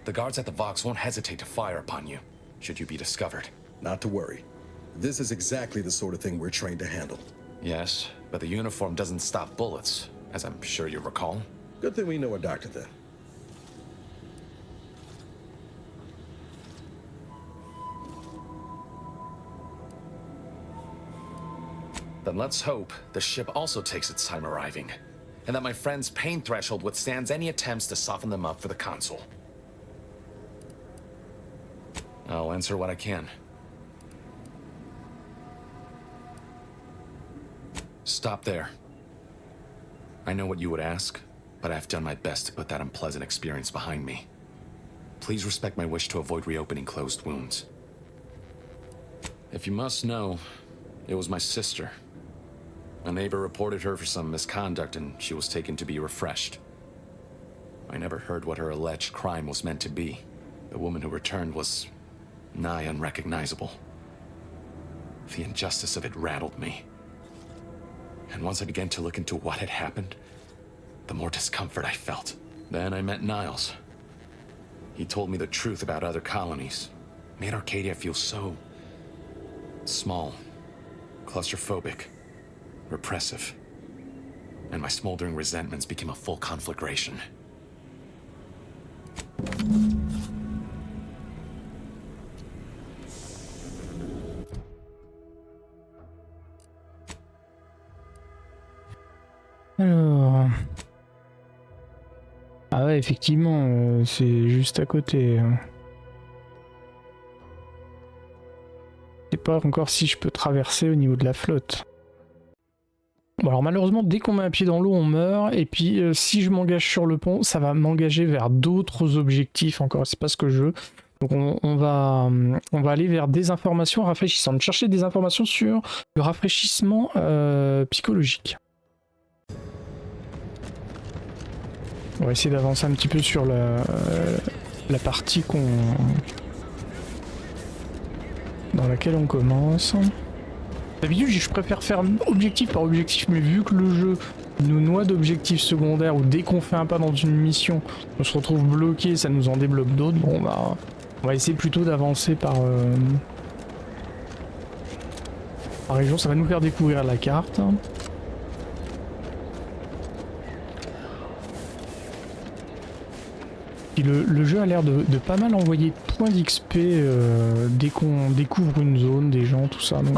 The guards at the Vox won't hesitate to fire upon you, should you be discovered. Not to worry. This is exactly the sort of thing we're trained to handle. Yes, but the uniform doesn't stop bullets, as I'm sure you recall. Good thing we know a doctor then. Then let's hope the ship also takes its time arriving, and that my friend's pain threshold withstands any attempts to soften them up for the consul. I'll answer what I can. Stop there. I know what you would ask, but I've done my best to put that unpleasant experience behind me. Please respect my wish to avoid reopening closed wounds. If you must know, it was my sister. A neighbor reported her for some misconduct and she was taken to be refreshed. I never heard what her alleged crime was meant to be. The woman who returned was nigh unrecognizable. The injustice of it rattled me. And once I began to look into what had happened, the more discomfort I felt. Then I met Niles. He told me the truth about other colonies. Made Arcadia feel so small, claustrophobic, repressive. And my smoldering resentments became a full conflagration. Alors... Ah ouais, effectivement, c'est juste à côté. Je sais pas encore si je peux traverser au niveau de la flotte. Bon alors malheureusement, dès qu'on met un pied dans l'eau, on meurt. Et puis si je m'engage sur le pont, ça va m'engager vers d'autres objectifs encore. C'est pas ce que je veux. Donc on va aller vers des informations rafraîchissantes. Chercher des informations sur le rafraîchissement psychologique. On va essayer d'avancer un petit peu sur la partie dans laquelle on commence. D'habitude, je préfère faire objectif par objectif, mais vu que le jeu nous noie d'objectifs secondaires, où dès qu'on fait un pas dans une mission, on se retrouve bloqué, ça nous en débloque d'autres, bon bah, on va essayer plutôt d'avancer par région, ça va nous faire découvrir la carte. Puis le jeu a l'air de pas mal envoyer de points d'XP dès qu'on découvre une zone, des gens, tout ça. Donc,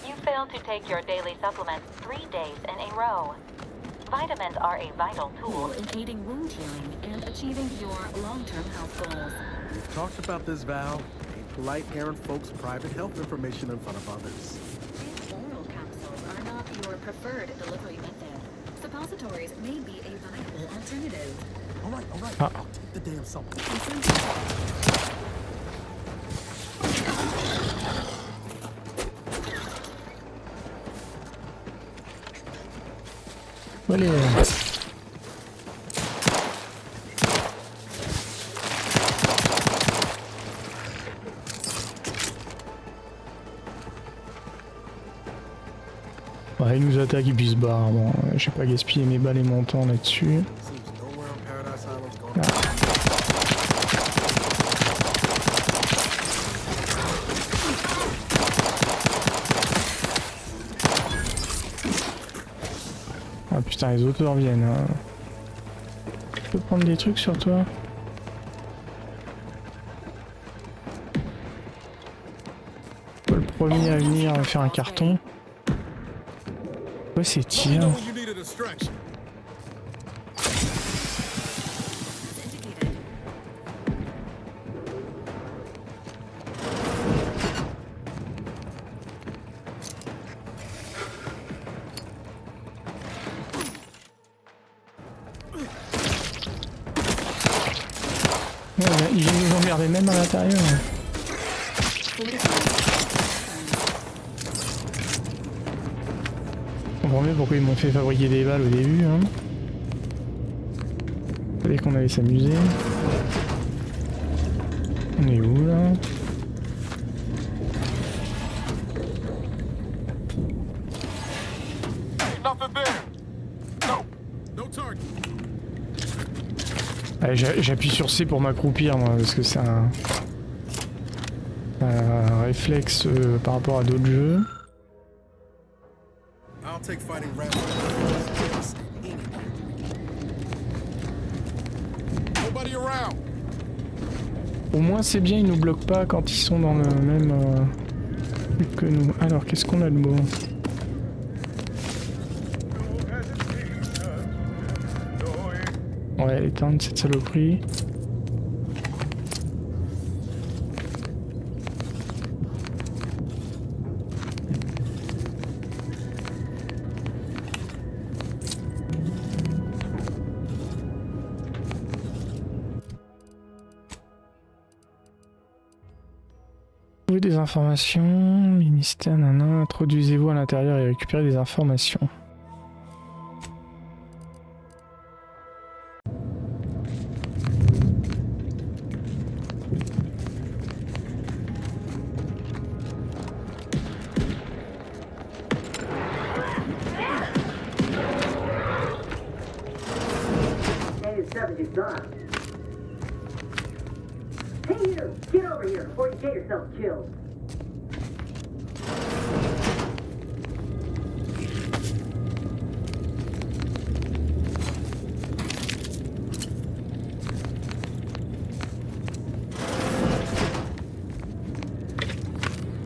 you failed to take your daily supplements 3 days in a row. Vitamins are a vital tool in aiding wound healing and achieving your long-term health goals. We've talked about this, Val. Ain't polite airing folks' private health information in front of others. These oral capsules are not your preferred delivery method. Suppositories may be a viable alternative. All right. Ah. I'll take the damn supplement. Allez. Ouais, il nous attaque et puis il se barre. Bon, je vais pas gaspiller mes balles et mon temps là-dessus. Ah. Ah putain, les autos reviennent. Hein. Je peux prendre des trucs sur toi? Le premier à venir faire un carton. Ouais, c'est tir. Ils viennent nous emmerder même à l'intérieur. On comprend mieux pourquoi ils m'ont fait fabriquer des balles au début. Hein. Vous savez qu'on allait s'amuser. On est où là? J'appuie sur C pour m'accroupir moi parce que c'est un réflexe par rapport à d'autres jeux. Au moins c'est bien, ils nous bloquent pas quand ils sont dans le même truc que nous. Alors qu'est-ce qu'on a de beau? Ouais, éteindre cette saloperie. Trouvez des informations, ministère, nana, introduisez-vous à l'intérieur et récupérez des informations. Hey you! Get over here before you get yourself killed.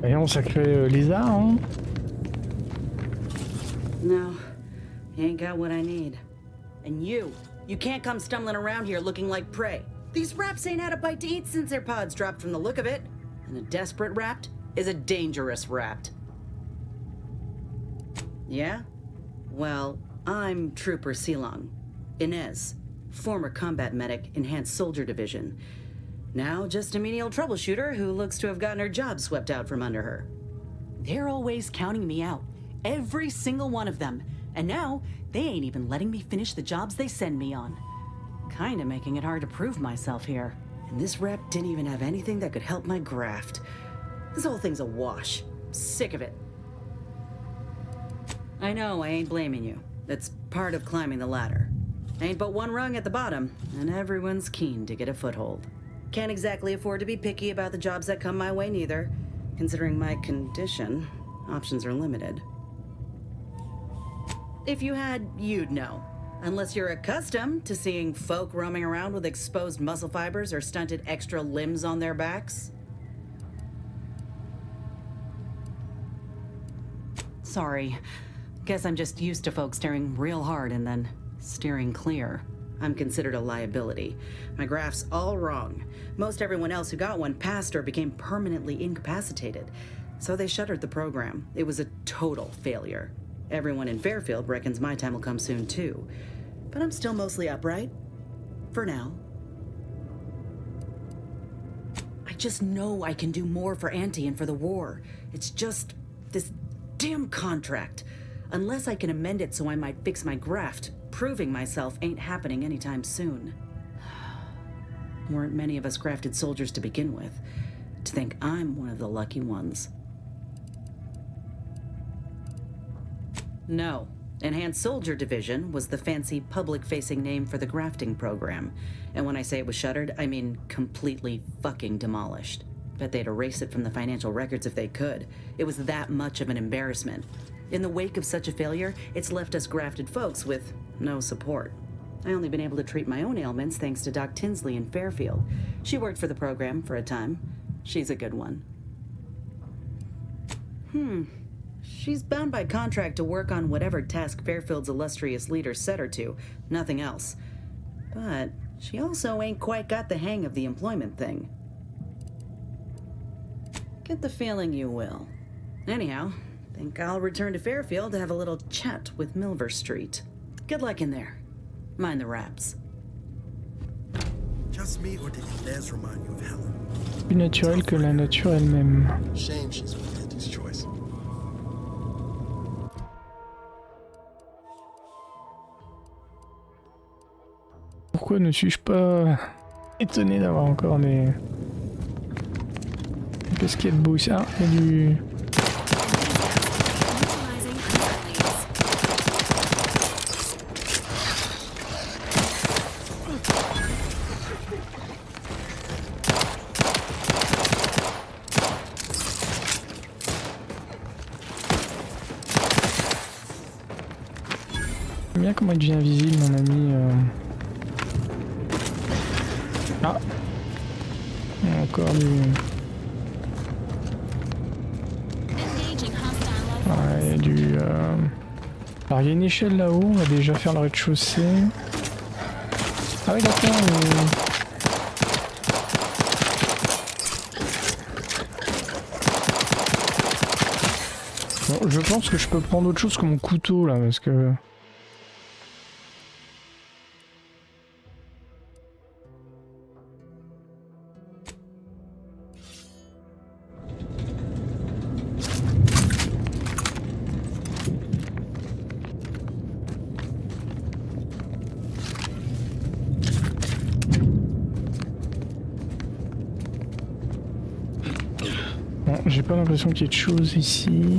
Voyons, sacré Lisa, hein? No, you ain't got what I need. And you can't come stumbling around here looking like prey. These raps ain't had a bite to eat since their pods dropped from the look of it. And a desperate rapt is a dangerous rapt. Yeah? Well, I'm Trooper Silong. Inez, former combat medic, Enhanced Soldier Division. Now just a menial troubleshooter who looks to have gotten her job swept out from under her. They're always counting me out. Every single one of them. And now, they ain't even letting me finish the jobs they send me on. Kinda making it hard to prove myself here. And this rep didn't even have anything that could help my graft. This whole thing's a wash. Sick of it. I know, I ain't blaming you. That's part of climbing the ladder. Ain't but one rung at the bottom, and everyone's keen to get a foothold. Can't exactly afford to be picky about the jobs that come my way neither. Considering my condition, options are limited. If you had, you'd know. Unless you're accustomed to seeing folk roaming around with exposed muscle fibers or stunted extra limbs on their backs. Sorry. Guess I'm just used to folks staring real hard and then steering clear. I'm considered a liability. My graph's all wrong. Most everyone else who got one passed or became permanently incapacitated. So they shuttered the program. It was a total failure. Everyone in Fairfield reckons my time will come soon too. But I'm still mostly upright. For now. I just know I can do more for Auntie and for the war. It's just this damn contract. Unless I can amend it so I might fix my graft, proving myself ain't happening anytime soon. Weren't many of us grafted soldiers to begin with. To think I'm one of the lucky ones. No. Enhanced Soldier Division was the fancy public-facing name for the grafting program. And when I say it was shuttered, I mean completely fucking demolished. Bet they'd erase it from the financial records if they could. It was that much of an embarrassment. In the wake of such a failure, it's left us grafted folks with no support. I only been able to treat my own ailments thanks to Doc Tinsley in Fairfield. She worked for the program for a time. She's a good one. She's bound by contract to work on whatever task Fairfield's illustrious leader set her to, nothing else. But she also ain't quite got the hang of the employment thing. Get the feeling you will. Anyhow, think I'll return to Fairfield to have a little chat with Milver Street. Good luck in there. Mind the raps. Just me, or did Inez remind you of Helen? Plus naturel que la nature elle-même. Shame she's with Auntie's choice. Pourquoi ne suis-je pas étonné d'avoir encore des... Qu'est-ce qu'il y a de beau ici? Ah, il y a du... J'aime bien comment il devient invisible, mon ami. Ah, encore du... Ouais, du... Alors il y a une échelle là-haut, on va déjà faire le rez-de-chaussée. Ah oui d'accord. Bon, je pense que je peux prendre autre chose que mon couteau là, parce que... J'ai pas l'impression qu'il y ait de choses ici.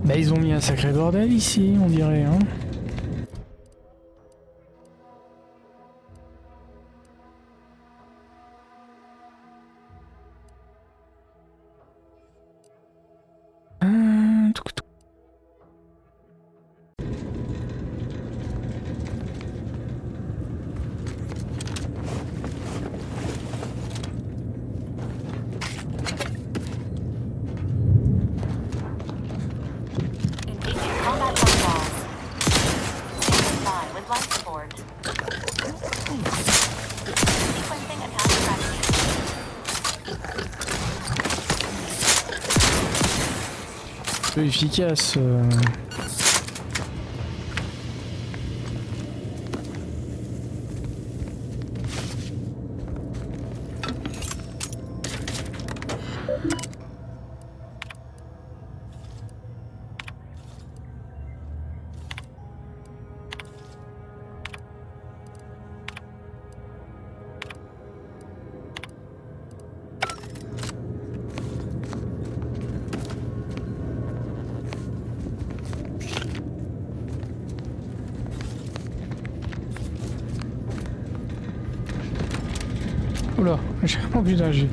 Bah ils ont mis un sacré bordel ici, on dirait, hein. Peu efficace. Oula, oh putain, j'ai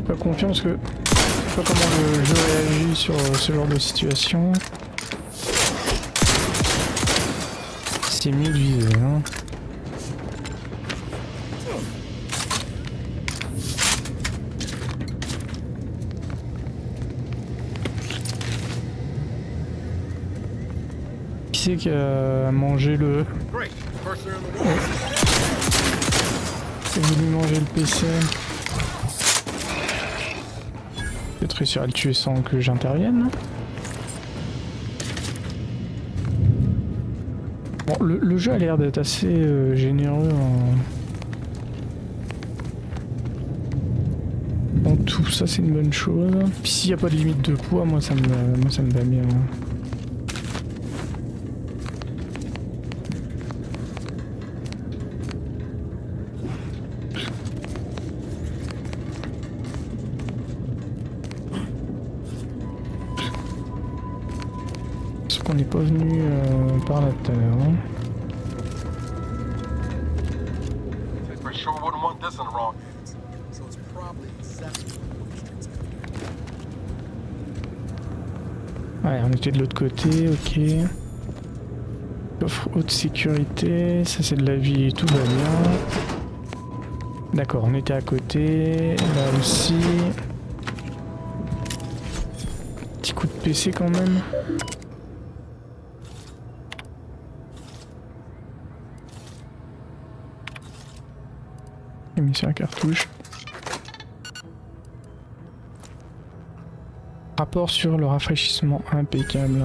pas confiance que je sais pas comment le jeu réagit sur ce genre de situation. C'est mieux de viser, hein. Qui c'est qui a mangé le... J'ai voulu manger le PC. Peut-être réussir à le tuer sans que j'intervienne. Bon, le jeu a l'air d'être assez généreux en tout, ça c'est une bonne chose. Puis s'il n'y a pas de limite de poids, moi ça me va bien. On n'est pas venu par là tout à l'heure. Hein. Ouais, on était de l'autre côté, ok. Coffre haute sécurité, ça c'est de la vie, tout va bien. D'accord, on était à côté, là aussi. Petit coup de PC quand même. Mission à cartouche. Rapport sur le rafraîchissement impeccable.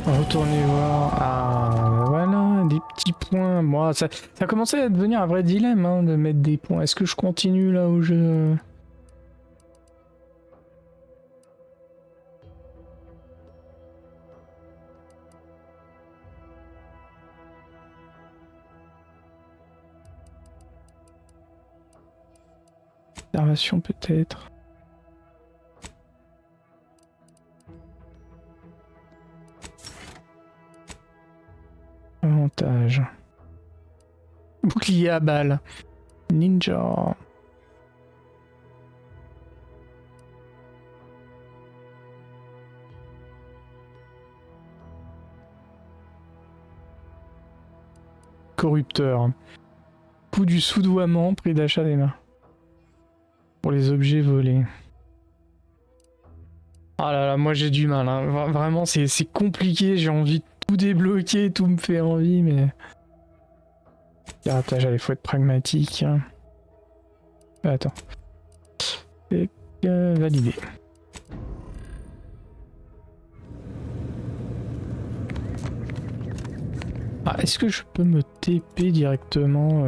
Retournez voir. Ah voilà, des petits points. Bon, ça commençait à devenir un vrai dilemme hein, de mettre des points. Est-ce que je continue là où je... Observation peut-être. Avantage. Bouclier à balles. Ninja. Corrupteur. Coût du soudoiement, prix d'achat des mains. Pour les objets volés. Ah là là, moi j'ai du mal. Hein. Vraiment, c'est compliqué. J'ai envie de tout débloquer, tout me fait envie, mais... Piratage, allez, faut être pragmatique. Attends. Et valider. Ah, est-ce que je peux me TP directement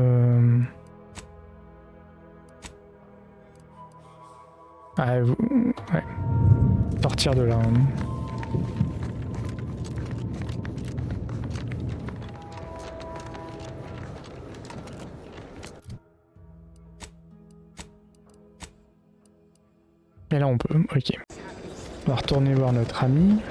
Ah, ouais. Sortir de là. Hein. Et là on peut, ok. On va retourner voir notre ami.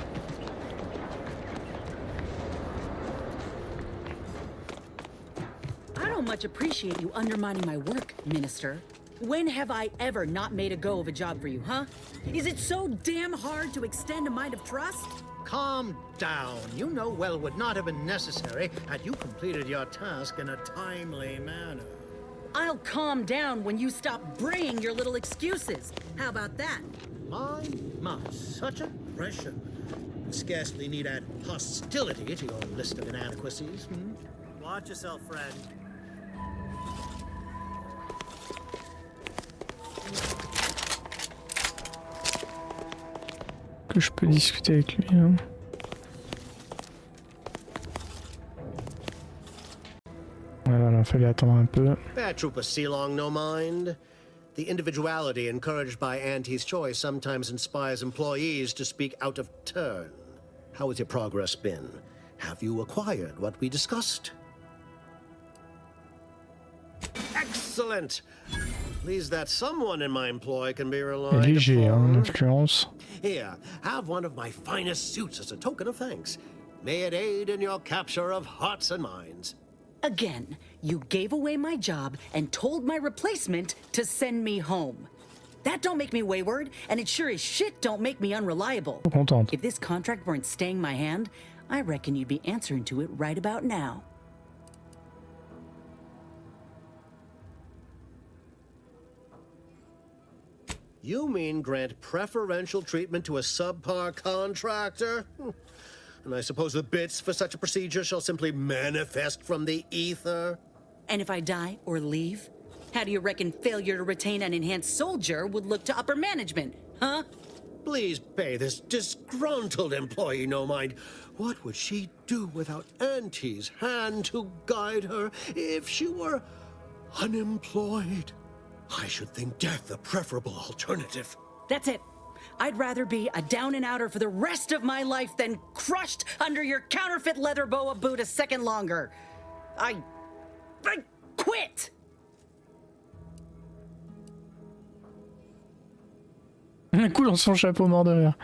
I don't much appreciate you undermining my work, Minister. When have I ever not made a go of a job for you, huh? Is it so damn hard to extend a mind of trust? Calm down. You know well would not have been necessary had you completed your task in a timely manner. I'll calm down when you stop bringing your little excuses. How about that? My, such aggression. You scarcely need add hostility to your list of inadequacies. Watch yourself, friend. Que je peux discuter avec lui, hein. Voilà, il fallait attendre un peu. Bad Trooper Sealong, no mind. The individuality encouraged by Auntie's choice sometimes inspires employees to speak out of turn. How has your progress been? Have you acquired what we discussed? Excellent! Pleased that someone in my employ can be relied Léger, hein, upon. l'influence. Here, have one of my finest suits as a token of thanks. May it aid in your capture of hearts and minds. Again, you gave away my job and told my replacement to send me home. That don't make me wayward, and it sure as shit don't make me unreliable. Contente. If this contract weren't staying my hand, I reckon you'd be answering to it right about now. You mean grant preferential treatment to a subpar contractor? And I suppose the bits for such a procedure shall simply manifest from the ether? And if I die or leave, how do you reckon failure to retain an enhanced soldier would look to upper management, huh? Please pay this disgruntled employee no mind. What would she do without Auntie's hand to guide her if she were unemployed? I should think death a preferable alternative. That's it. I'd rather be a down and outer for the rest of my life than crushed under your counterfeit leather boa boot a second longer. I quit! Un coup dans son chapeau mort de rire.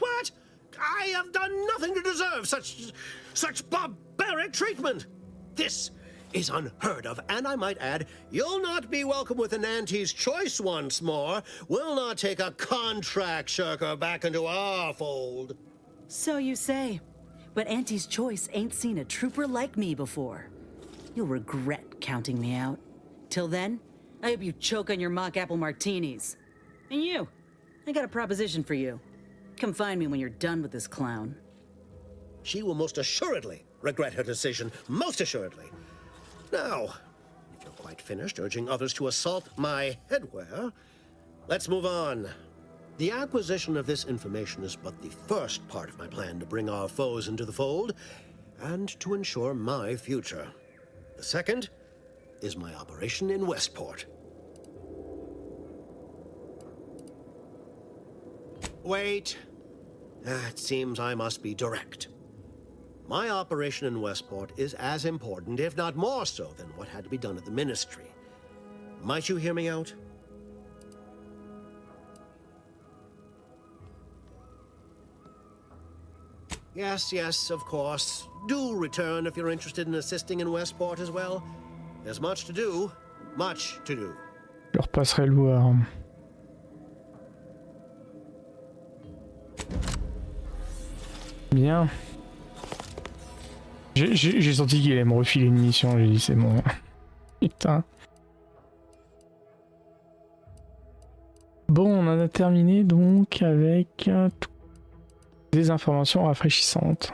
What? I have done nothing to deserve such barbaric treatment. This is unheard of, and I might add, you'll not be welcome with an Auntie's choice once more. We'll not take a contract shirker back into our fold. So you say, but Auntie's choice ain't seen a trooper like me before. You'll regret counting me out. Till then, I hope you choke on your mock apple martinis. And you, I got a proposition for you. Come find me when you're done with this clown. She will most assuredly regret her decision, most assuredly. Now, if you're quite finished urging others to assault my headwear, let's move on. The acquisition of this information is but the first part of my plan to bring our foes into the fold and to ensure my future. The second is my operation in Westport. Wait. It seems I must be direct. My operation in Westport is as important, if not more so, than what had to be done at the Ministry. Might you hear me out? Yes, of course. Do return if you're interested in assisting in Westport as well. There's much to do. Much to do. Je leur passerai le voir. Bien. J'ai senti qu'il allait me refiler une mission, j'ai dit c'est bon. Putain. Bon, on en a terminé donc avec des informations rafraîchissantes.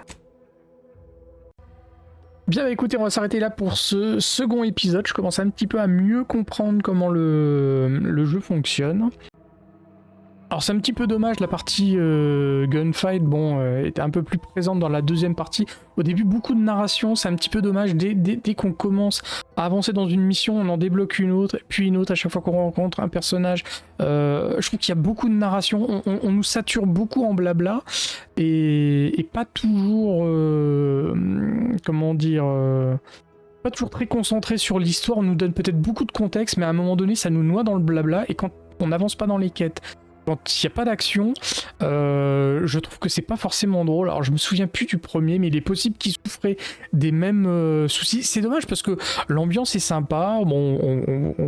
Bien, bah écoutez, on va s'arrêter là pour ce second épisode. Je commence un petit peu à mieux comprendre comment le jeu fonctionne. Alors c'est un petit peu dommage, la partie gunfight, bon, était un peu plus présente dans la deuxième partie. Au début, beaucoup de narration, c'est un petit peu dommage. Dès qu'on commence à avancer dans une mission, on en débloque une autre, puis une autre à chaque fois qu'on rencontre un personnage. Je trouve qu'il y a beaucoup de narration, on nous sature beaucoup en blabla, et pas toujours, comment dire... pas toujours très concentré sur l'histoire, on nous donne peut-être beaucoup de contexte, mais à un moment donné, ça nous noie dans le blabla, et quand on n'avance pas dans les quêtes, quand il n'y a pas d'action, je trouve que c'est pas forcément drôle. Alors je me souviens plus du premier, mais il est possible qu'il souffrait des mêmes soucis. C'est dommage parce que l'ambiance est sympa. Bon,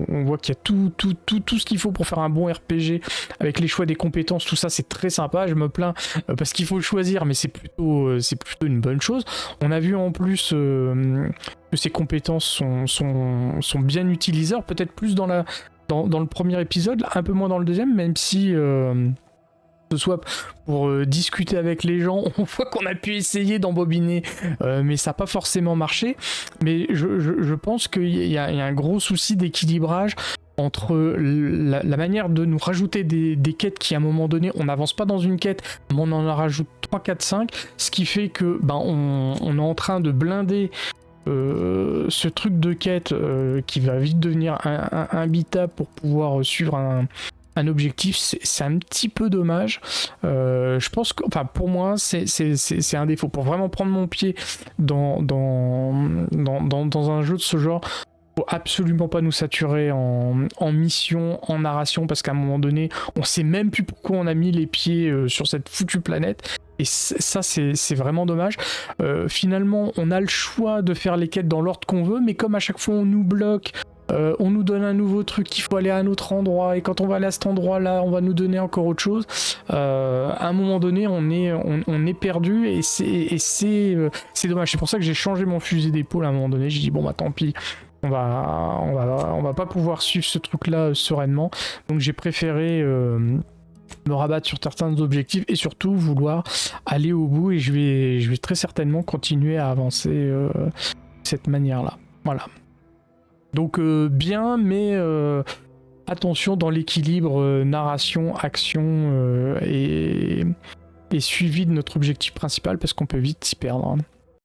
on voit qu'il y a tout ce qu'il faut pour faire un bon RPG avec les choix des compétences, tout ça c'est très sympa. Je me plains parce qu'il faut le choisir, mais c'est plutôt une bonne chose. On a vu en plus que ces compétences sont bien utilisées, peut-être plus dans le premier épisode, un peu moins dans le deuxième, même si ce soit pour discuter avec les gens, on voit qu'on a pu essayer d'embobiner, mais ça n'a pas forcément marché. Mais je pense qu'il y a un gros souci d'équilibrage entre la manière de nous rajouter des quêtes qui à un moment donné, on n'avance pas dans une quête, mais on en rajoute 3, 4, 5, ce qui fait que on est en train de blinder ce truc de quête qui va vite devenir imbitable pour pouvoir suivre un objectif, c'est un petit peu dommage. Je pense que, enfin, pour moi, c'est un défaut. Pour vraiment prendre mon pied dans un jeu de ce genre, faut absolument pas nous saturer en mission, en narration, parce qu'à un moment donné, on sait même plus pourquoi on a mis les pieds sur cette foutue planète. Et ça, c'est vraiment dommage. Finalement, on a le choix de faire les quêtes dans l'ordre qu'on veut, mais comme à chaque fois on nous bloque, on nous donne un nouveau truc, qu'il faut aller à un autre endroit, et quand on va aller à cet endroit-là, on va nous donner encore autre chose. À un moment donné, on est perdu, et c'est dommage. C'est pour ça que j'ai changé mon fusil d'épaule à un moment donné. J'ai dit bon bah tant pis. On va pas pouvoir suivre ce truc-là sereinement. Donc j'ai préféré me rabattre sur certains objectifs et surtout vouloir aller au bout, et je vais très certainement continuer à avancer de cette manière-là. Voilà. Donc bien, mais attention dans l'équilibre narration, action et suivi de notre objectif principal, parce qu'on peut vite s'y perdre. Hein.